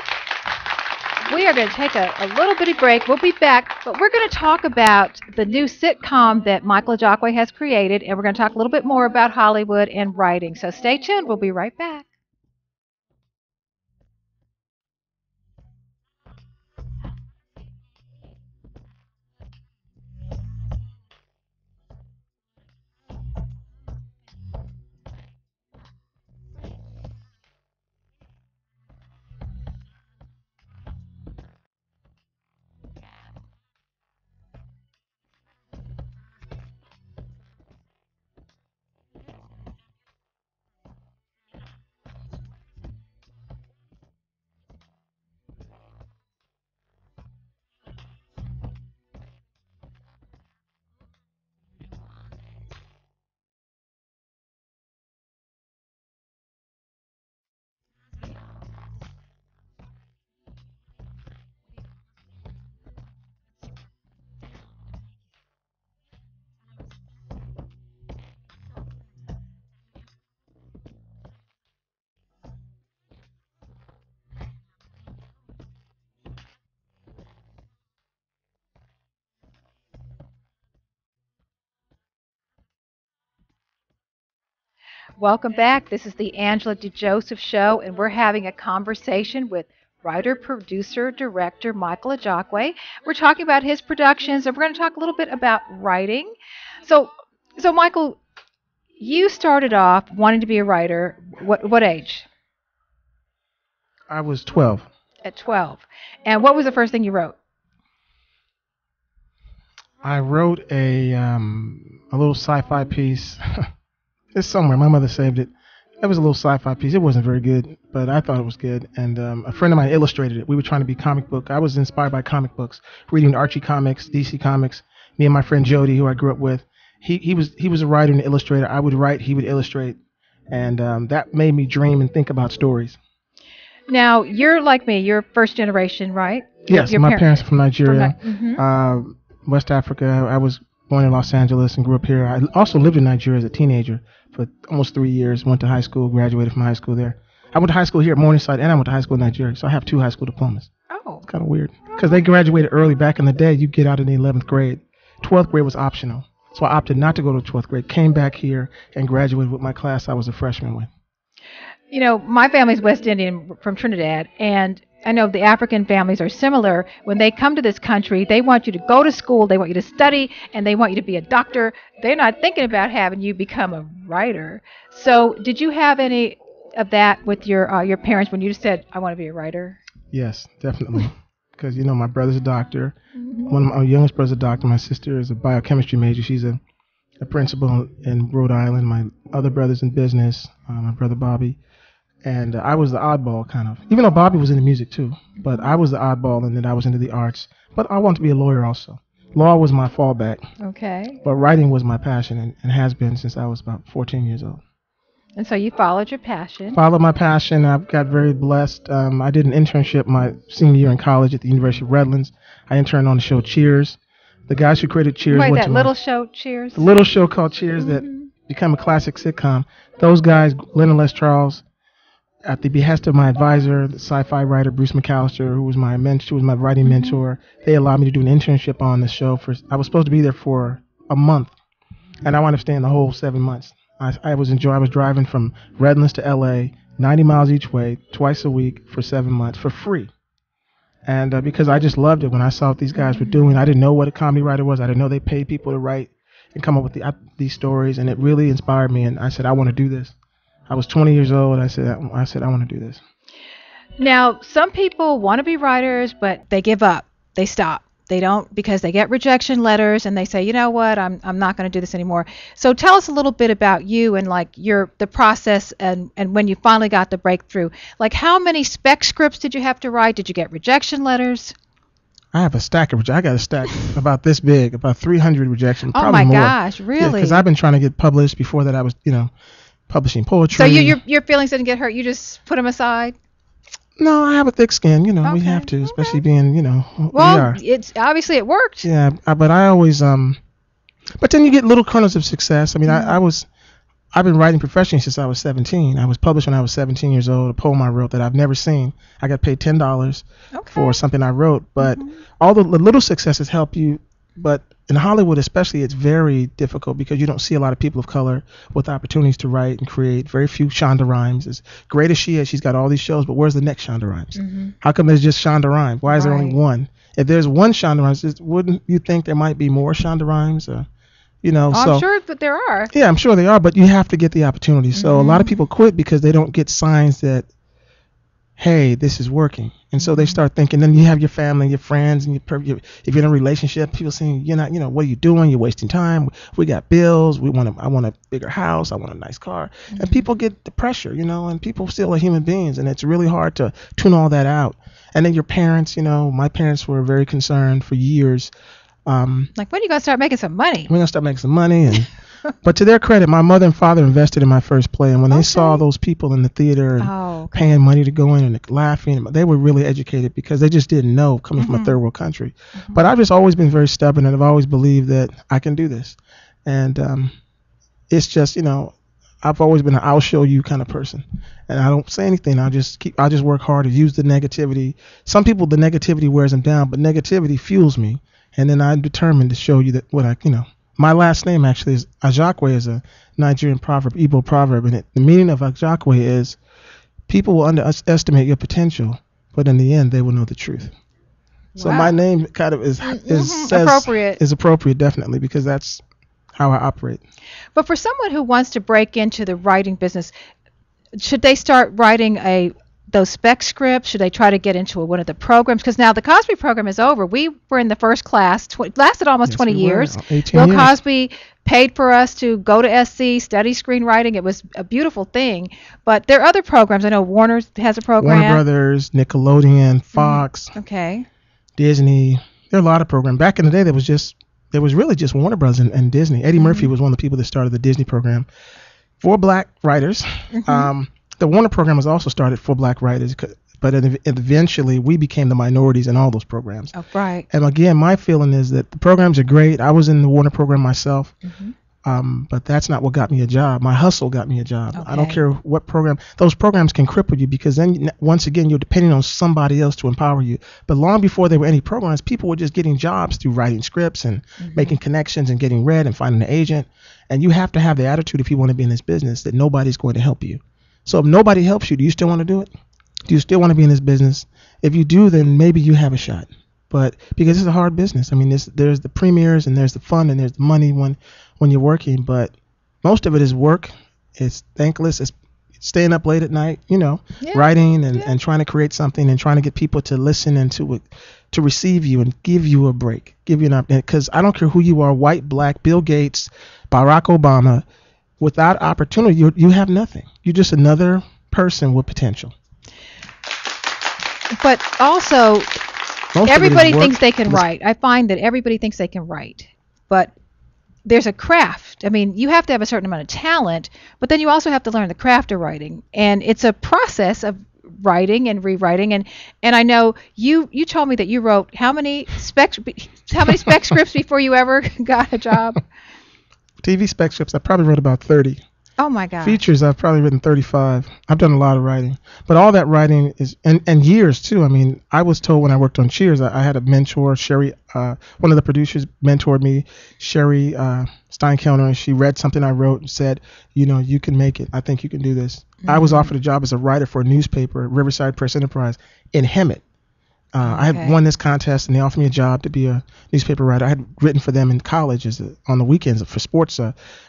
We are going to take a little bitty break. We'll be back, but we're going to talk about the new sitcom that Michael Ajakwe has created, and we're going to talk a little bit more about Hollywood and writing. So stay tuned. We'll be right back. Welcome back. This is the Angela DeJoseph Show, and we're having a conversation with writer, producer, director Michael Ajakwe. We're talking about his productions, and we're going to talk a little bit about writing. So Michael, you started off wanting to be a writer. What age? I was 12. At 12. And what was the first thing you wrote? I wrote a little sci-fi piece. It's somewhere. My mother saved it. It was a little sci-fi piece. It wasn't very good, but I thought it was good. And a friend of mine illustrated it. We were trying to be comic book. I was inspired by comic books, reading Archie comics, DC comics. Me and my friend Jody, who I grew up with, he was a writer and illustrator. I would write, he would illustrate, and that made me dream and think about stories. Now, you're like me. You're first generation, right? Yes, my parents are from Nigeria, Mm-hmm. West Africa. I was born in Los Angeles and grew up here. I also lived in Nigeria as a teenager for almost 3 years. Went to high school, graduated from high school there. I went to high school here at Morningside, and I went to high school in Nigeria. So I have 2 high school diplomas. Oh. It's kind of weird. Because they graduated early. Back in the day, you get out in the 11th grade. 12th grade was optional. So I opted not to go to 12th grade, came back here, and graduated with my class I was a freshman with. You know, my family's West Indian from Trinidad, and I know the African families are similar. When they come to this country, they want you to go to school, they want you to study, and they want you to be a doctor. They're not thinking about having you become a writer. So did you have any of that with your parents when you said, I want to be a writer? Yes, definitely. Because, you know, my brother's a doctor. Mm-hmm. One of my youngest brother's a doctor. My sister is a biochemistry major. She's a principal in Rhode Island. My other brother's in business, my brother Bobby. And I was the oddball, kind of. Even though Bobby was into music, too. But I was the oddball, and then I was into the arts. But I wanted to be a lawyer also. Law was my fallback. Okay. But writing was my passion, and has been since I was about 14 years old. And so you followed your passion. Followed my passion. I got very blessed. I did an internship my senior year in college at the University of Redlands. I interned on the show Cheers. The guys who created Cheers went that to little show Cheers? The little show called Cheers that became a classic sitcom. Those guys, Glenn and Les Charles, at the behest of my advisor, the sci-fi writer Bruce McAllister, who was my writing mentor, they allowed me to do an internship on the show. I was supposed to be there for a month, and I wound up staying the whole 7 months. I was driving from Redlands to L.A., 90 miles each way, twice a week for 7 months for free. And because I just loved it when I saw what these guys were doing. I didn't know what a comedy writer was. I didn't know they paid people to write and come up with these stories, and it really inspired me. And I said, I want to do this. I was 20 years old. I said, I want to do this. Now, some people want to be writers, but they give up. They stop. They don't, because they get rejection letters and they say, you know what, I'm not going to do this anymore. So tell us a little bit about you and like the process and when you finally got the breakthrough. Like, how many spec scripts did you have to write? Did you get rejection letters? I have a stack of I got a stack about this big, about 300 rejections, Oh probably my more. gosh, really? Because I've been trying to get published. Before that, I was, publishing poetry. So your feelings didn't get hurt. You just put them aside. No, I have a thick skin. We Okay, have to, especially okay. being, we Well, are. it's obviously it worked. Yeah, but I always but then you get little kernels of success. I mean, I've been writing professionally since I was 17. I was published when I was 17 years old. A poem I wrote that I've never seen. I got paid $10 for something I wrote. But all the little successes help you. But in Hollywood especially, it's very difficult because you don't see a lot of people of color with opportunities to write and create. Very few Shonda Rhimes. As great as she is, she's got all these shows, but where's the next Shonda Rhimes? How come there's just Shonda Rhimes? Why is there only one? If there's one Shonda Rhimes, wouldn't you think there might be more Shonda Rhimes? I'm sure that there are. Yeah, I'm sure they are, but you have to get the opportunity. So a lot of people quit because they don't get signs that, hey, this is working. And so they start thinking, then you have your family, your friends, and if you're in a relationship, people saying, you're not, what are you doing? You're wasting time. We got bills. I want a bigger house. I want a nice car. And people get the pressure, and people still are human beings. And it's really hard to tune all that out. And then your parents, my parents were very concerned for years. Like, when are you going to start making some money? We're going to start making some money. But to their credit, my mother and father invested in my first play. And when they saw those people in the theater and paying money to go in and laughing, they were really educated because they just didn't know coming from a third world country. But I've just always been very stubborn, and I've always believed that I can do this. And it's just, I've always been an I'll show you kind of person. And I don't say anything. I just work hard to use the negativity. Some people, the negativity wears them down, but negativity fuels me. And then I'm determined to show you that my last name actually is Ajakwe, is a Nigerian proverb, Igbo proverb, and the meaning of Ajakwe is people will underestimate your potential, but in the end they will know the truth. Wow. So my name kind of is appropriate. Is appropriate, definitely, because that's how I operate. But for someone who wants to break into the writing business, should they start writing those spec scripts? Should they try to get into one of the programs? Because now the Cosby program is over. We were in the first class. Lasted almost 20 years. 18 Bill years. Cosby paid for us to go to SC, study screenwriting. It was a beautiful thing. But there are other programs. I know Warner has a program. Warner Brothers, Nickelodeon, Fox, Disney. There are a lot of programs. Back in the day, there was really just Warner Brothers and Disney. Eddie Murphy was one of the people that started the Disney program for black writers. The Warner program was also started for black writers, but eventually we became the minorities in all those programs. Oh, right. And again, my feeling is that the programs are great. I was in the Warner program myself, but that's not what got me a job. My hustle got me a job. Okay. I don't care what program. Those programs can cripple you because then, once again, you're depending on somebody else to empower you. But long before there were any programs, people were just getting jobs through writing scripts and making connections and getting read and finding an agent. And you have to have the attitude, if you want to be in this business, that nobody's going to help you. So if nobody helps you, do you still want to do it? Do you still want to be in this business? If you do, then maybe you have a shot. But because it's a hard business. I mean, there's the premieres and there's the fun and there's the money when you're working. But most of it is work. It's thankless. It's staying up late at night, writing and trying to create something and trying to get people to listen and to receive you and give you a break, give you an opportunity. Because I don't care who you are, white, black, Bill Gates, Barack Obama. Without opportunity, you have nothing. You're just another person with potential. But also, everybody thinks they can write. I find that everybody thinks they can write. But there's a craft. I mean, you have to have a certain amount of talent, but then you also have to learn the craft of writing. And it's a process of writing and rewriting. And I know you told me that you wrote how many spec scripts before you ever got a job? TV spec scripts, I probably wrote about 30. Oh my God. Features, I've probably written 35. I've done a lot of writing. But all that writing is, and years too. I mean, I was told when I worked on Cheers, I had a mentor, Sherry, one of the producers mentored me, Sherry Steinkelner, and she read something I wrote and said, you can make it. I think you can do this. I was offered a job as a writer for a newspaper, Riverside Press Enterprise, in Hemet. I had won this contest, and they offered me a job to be a newspaper writer. I had written for them in college on the weekends for sports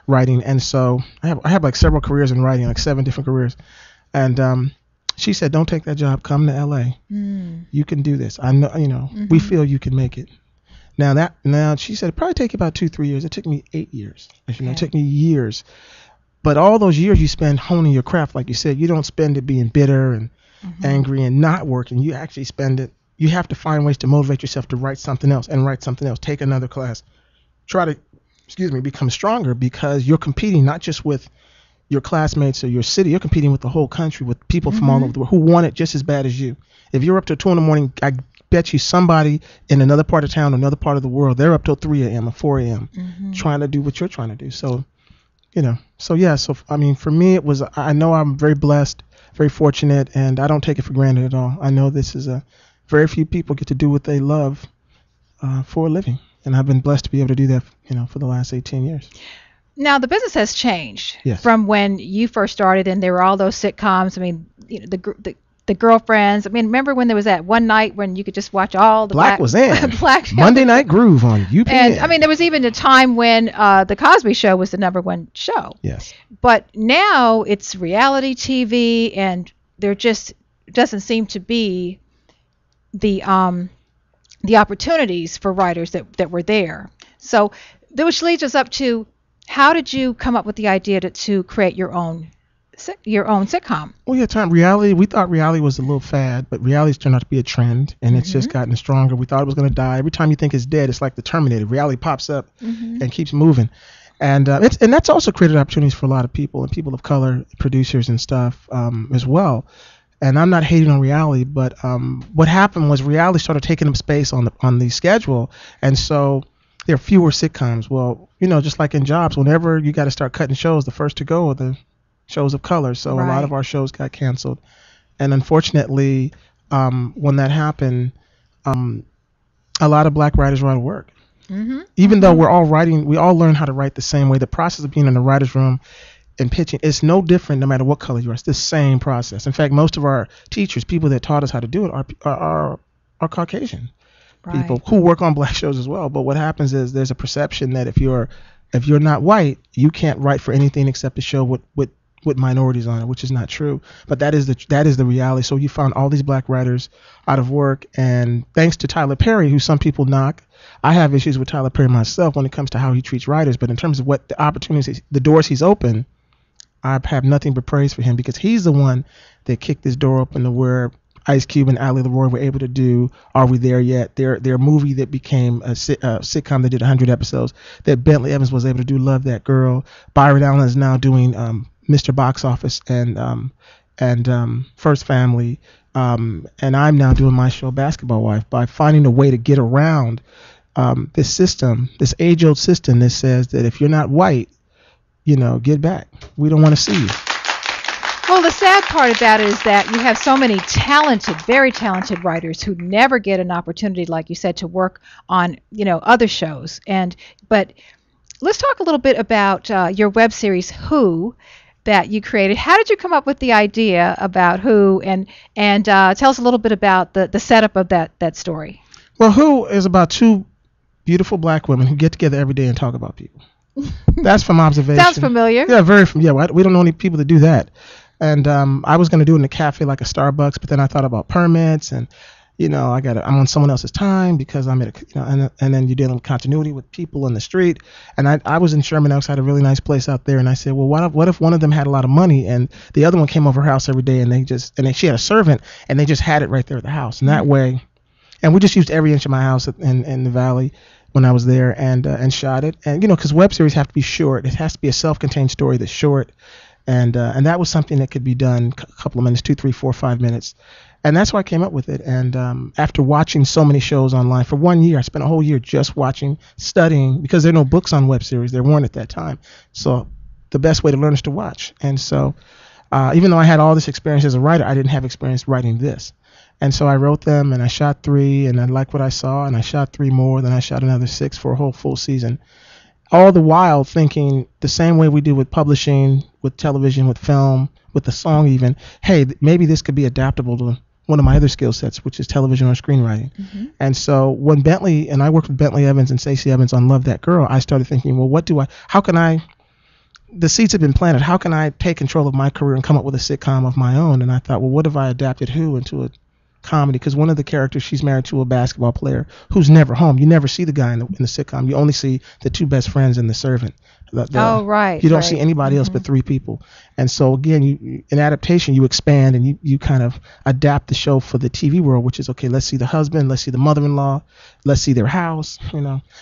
writing, and so I have like several careers in writing, like 7 different careers. And she said, "Don't take that job. Come to L.A. You can do this. I know. We feel you can make it." Now she said, "It'd probably take you about 2-3 years." It took me 8 years. It took me years. But all those years you spend honing your craft, like you said, you don't spend it being bitter and angry and not working. You actually spend it you have to find ways to motivate yourself to write something else and write something else. Take another class. Try to, become stronger, because you're competing not just with your classmates or your city. You're competing with the whole country, with people from all over the world who want it just as bad as you. If you're up till 2 in, I bet you somebody in another part of town, another part of the world, they're up till 3 a.m. or 4 a.m. Trying to do what you're trying to do. So, I mean, for me, it was, I know I'm very blessed, very fortunate, and I don't take it for granted at all. I know this is very few people get to do what they love for a living. And I've been blessed to be able to do that, for the last 18 years. Now, the business has changed Yes. from when you first started, and there were all those sitcoms. I mean, the girlfriends. I mean, remember when there was that one night when you could just watch all the Black was in. Black Monday Night Groove on UPN. And I mean, there was even a time when the Cosby Show was the #1 show. Yes. But now it's reality TV, and there just doesn't seem to be the opportunities for writers that were there. So, which leads us up to, how did you come up with the idea to create your own sitcom? Well, yeah, reality. We thought reality was a little fad, but reality's turned out to be a trend, and it's just gotten stronger. We thought it was going to die. Every time you think it's dead, it's like the Terminator. Reality pops up and keeps moving, and that's also created opportunities for a lot of people and people of color, producers and stuff as well. And I'm not hating on reality, but what happened was reality started taking up space on the schedule, and so there are fewer sitcoms. Well, just like in jobs, whenever you got to start cutting shows, the first to go are the shows of color. So a lot of our shows got canceled, and unfortunately, when that happened, a lot of black writers were out of work. Even though we're all writing, we all learn how to write the same way. The process of being in the writer's room and pitching, it's no different no matter what color you are. It's the same process. In fact, most of our teachers, people that taught us how to do it, are Caucasian people who work on black shows as well. But what happens is there's a perception that if you're not white, you can't write for anything except a show with minorities on it, which is not true. But that is the reality. So you found all these black writers out of work, and thanks to Tyler Perry, who some people knock. I have issues with Tyler Perry myself when it comes to how he treats writers, but in terms of what the opportunities, the doors he's opened, I have nothing but praise for him, because he's the one that kicked this door open to where Ice Cube and Ali Leroy were able to do Are We There Yet? Their movie that became a sitcom that did 100 episodes, that Bentley Evans was able to do Love That Girl. Byron Allen is now doing Mr. Box Office and First Family. And I'm now doing my show Basketball Wife, by finding a way to get around this system, this age-old system that says that if you're not white, get back. We don't want to see you. Well, the sad part of that is that you have so many talented, very talented writers who never get an opportunity, like you said, to work on, other shows. But let's talk a little bit about your web series, Who, that you created. How did you come up with the idea about Who, and tell us a little bit about the setup of that story? Well, Who is about two beautiful black women who get together every day and talk about people. That's from observation. Sounds familiar. Yeah, very familiar. Yeah, we don't know any people that do that. And I was going to do it in a cafe like a Starbucks, but then I thought about permits, and I'm on someone else's time because I'm at and then you're dealing with continuity with people in the street. And I was in Sherman Oaks, had a really nice place out there, and I said, well, what if one of them had a lot of money and the other one came over her house every day, and she had a servant, and they just had it right there at the house, and that way, and we just used every inch of my house in the valley when I was there, and shot it. And because web series have to be short, it has to be a self-contained story that's short, and that was something that could be done a couple of minutes, 2, 3, 4, 5 minutes, and that's why I came up with it. And after watching so many shows online for 1 year, I spent a whole year just watching, studying, because there are no books on web series. There weren't at that time, so the best way to learn is to watch. And so even though I had all this experience as a writer, I didn't have experience writing this. And so I wrote them, and I shot 3, and I liked what I saw, and I shot 3 more, then I shot another 6 for a whole full season. All the while thinking the same way we do with publishing, with television, with film, with the song even, hey, maybe this could be adaptable to one of my other skill sets, which is television or screenwriting. And so when I worked with Bentley Evans and Stacey Evans on Love That Girl, I started thinking, well, the seeds have been planted. How can I take control of my career and come up with a sitcom of my own? And I thought, well, what if I adapted Who into comedy, because one of the characters, she's married to a basketball player who's never home. You never see the guy in the sitcom. You only see the two best friends and the servant. Right. You don't see anybody else but three people. And so again, in adaptation, you expand and you kind of adapt the show for the TV world, which is, okay, let's see the husband, let's see the mother-in-law, let's see their house,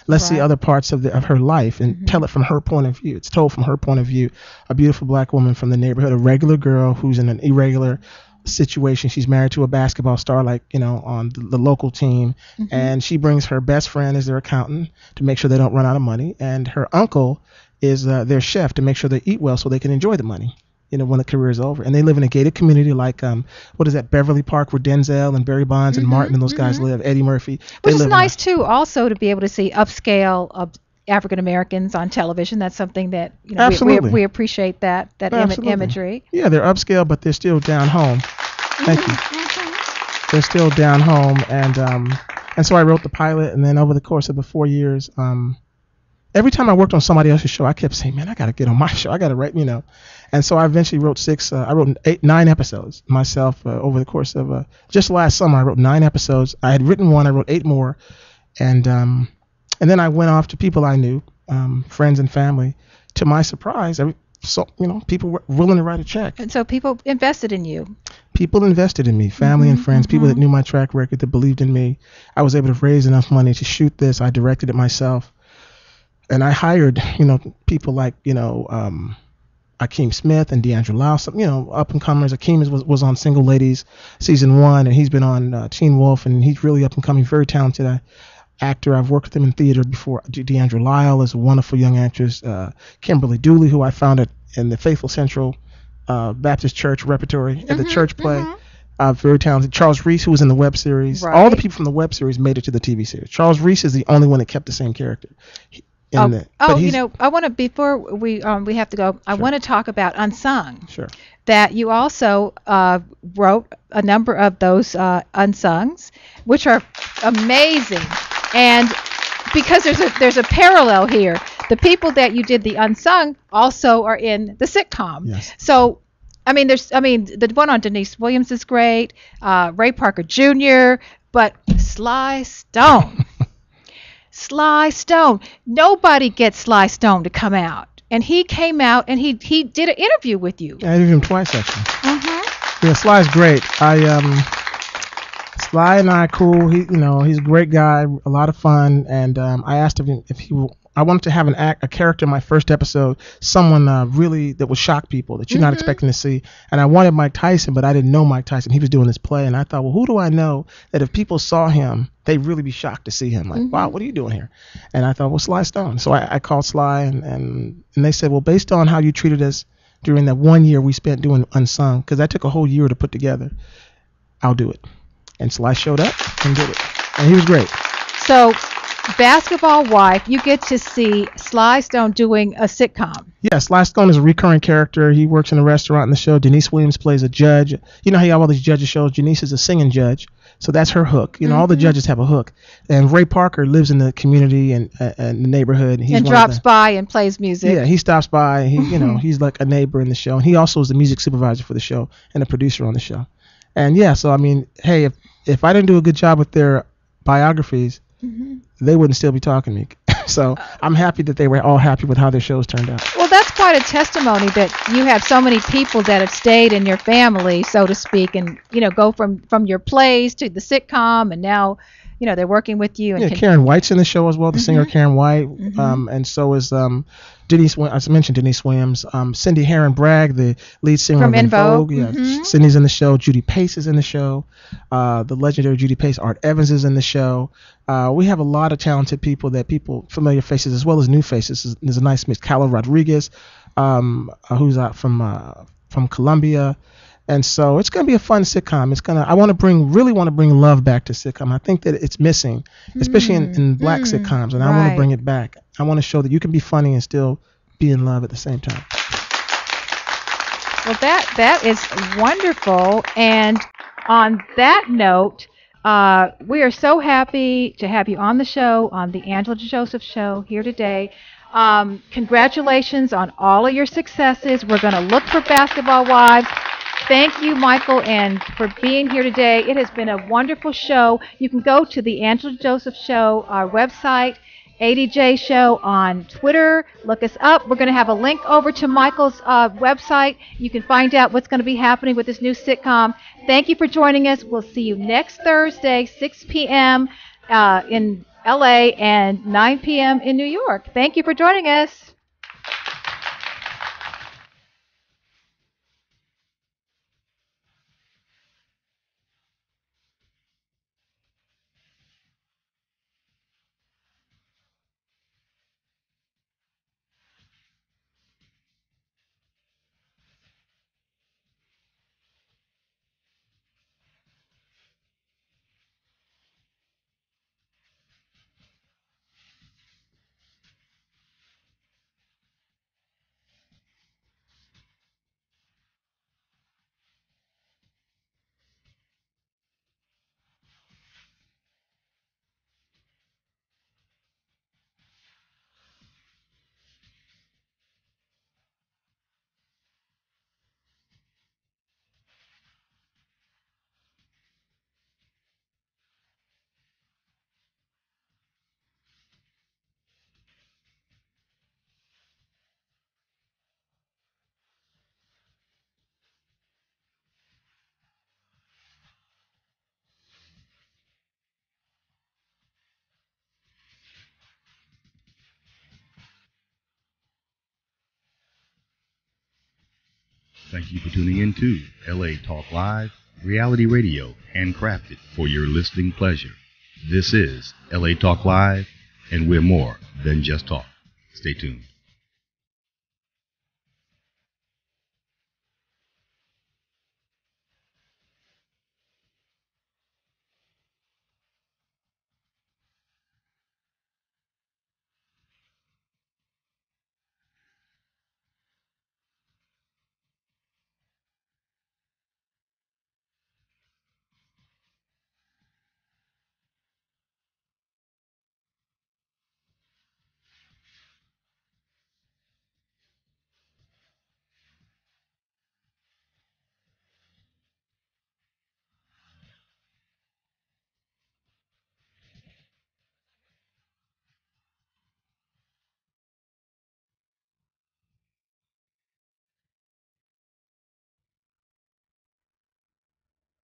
let's see other parts of her life and tell it from her point of view. It's told from her point of view. A beautiful black woman from the neighborhood, a regular girl who's in an irregular situation. She's married to a basketball star, on the local team, and she brings her best friend as their accountant to make sure they don't run out of money, and her uncle is their chef to make sure they eat well so they can enjoy the money, when the career is over. And they live in a gated community like, Beverly Park, where Denzel and Barry Bonds and Martin and those guys live, Eddie Murphy. Which is nice, too, also to be able to see upscale African Americans on television. That's something that, we appreciate that imagery. Yeah, they're upscale, but they're still down home. Thank you. They're still down home. And so I wrote the pilot, and then over the course of the 4 years, every time I worked on somebody else's show, I kept saying, man, I got to get on my show. I got to write, And so I eventually wrote 9 episodes myself over the course of, just last summer, I wrote 9 episodes. I had written 1, I wrote 8 more. And then I went off to people I knew, friends and family. To my surprise, people were willing to write a check. And so people invested in you. People invested in me, family and friends, people that knew my track record, that believed in me. I was able to raise enough money to shoot this. I directed it myself. And I hired, people like, Akeem Smith and Deandra Lyle, up and comers. Akeem was on Single Ladies season 1, and he's been on Teen Wolf, and he's really up and coming, very talented actor. I've worked with him in theater before. Deandra Lyle is a wonderful young actress. Kimberly Dooley, who I found in the Faithful Central Baptist Church repertory at the church play. Very talented. Charles Reese, who was in the web series. Right. All the people from the web series made it to the TV series. Charles Reese is the only one that kept the same character. I want to, before we have to go, I want to talk about Unsung. Sure. That you also wrote a number of those Unsungs, which are amazing. And because there's a parallel here, the people that you did the Unsung also are in the sitcom. Yes. So, the one on Denise Williams is great, Ray Parker Jr., but Sly Stone. Sly Stone. Nobody gets Sly Stone to come out. And he came out and he did an interview with you. I interviewed him twice, actually. Yeah, Sly's great. Sly and I are cool. He's a great guy, a lot of fun. And I asked him if he will. I wanted to have a character in my first episode, someone really that would shock people that you're not expecting to see. And I wanted Mike Tyson, but I didn't know Mike Tyson. He was doing this play, and I thought, well, who do I know that if people saw him, they'd really be shocked to see him? Like, wow, what are you doing here? And I thought, well, Sly Stone. So I called Sly, and they said, well, based on how you treated us during that 1 year we spent doing Unsung, because that took a whole year to put together, I'll do it. And Sly showed up and did it. And he was great. So, Basketball Wife, you get to see Sly Stone doing a sitcom. Yeah, Sly Stone is a recurring character. He works in a restaurant in the show. Denise Williams plays a judge. You know how you have all these judges shows? Denise is a singing judge. So that's her hook. All the judges have a hook. And Ray Parker lives in the community and the neighborhood. And drops by and plays music. Yeah, he stops by. He's like a neighbor in the show. And he also is the music supervisor for the show and a producer on the show. And yeah, so hey, if I didn't do a good job with their biographies, they wouldn't still be talking to me. So I'm happy that they were all happy with how their shows turned out. Well, that's quite a testimony that you have so many people that have stayed in your family, so to speak, and go from your plays to the sitcom, and now they're working with you. And Karen White's in the show as well, the singer Karen White, and so is Denise. As I mentioned, Denise Williams, Cindy Heron Bragg, the lead singer from of En Vogue. Yeah, Cindy's in the show. Judy Pace is in the show. The legendary Judy Pace. Art Evans is in the show. We have a lot of talented people, familiar faces as well as new faces. There's a nice mix. Carla Rodriguez, who's out from Colombia. And so it's going to be a fun sitcom. I really want to bring love back to sitcom. I think that it's missing, especially in black sitcoms, and I want to bring it back. I want to show that you can be funny and still be in love at the same time. Well, that is wonderful. And on that note, we are so happy to have you on the show, on the Angela Joseph Show here today. Congratulations on all of your successes. We're going to look for Basketball Wives. Thank you, Michael, and for being here today. It has been a wonderful show. You can go to the Angela Joseph Show, our website, ADJ Show on Twitter. Look us up. We're going to have a link over to Michael's website. You can find out what's going to be happening with this new sitcom. Thank you for joining us. We'll see you next Thursday, 6 p.m. In LA and 9 p.m. in New York. Thank you for joining us. Thank you for tuning in to LA Talk Live, reality radio handcrafted for your listening pleasure. This is LA Talk Live, and we're more than just talk. Stay tuned.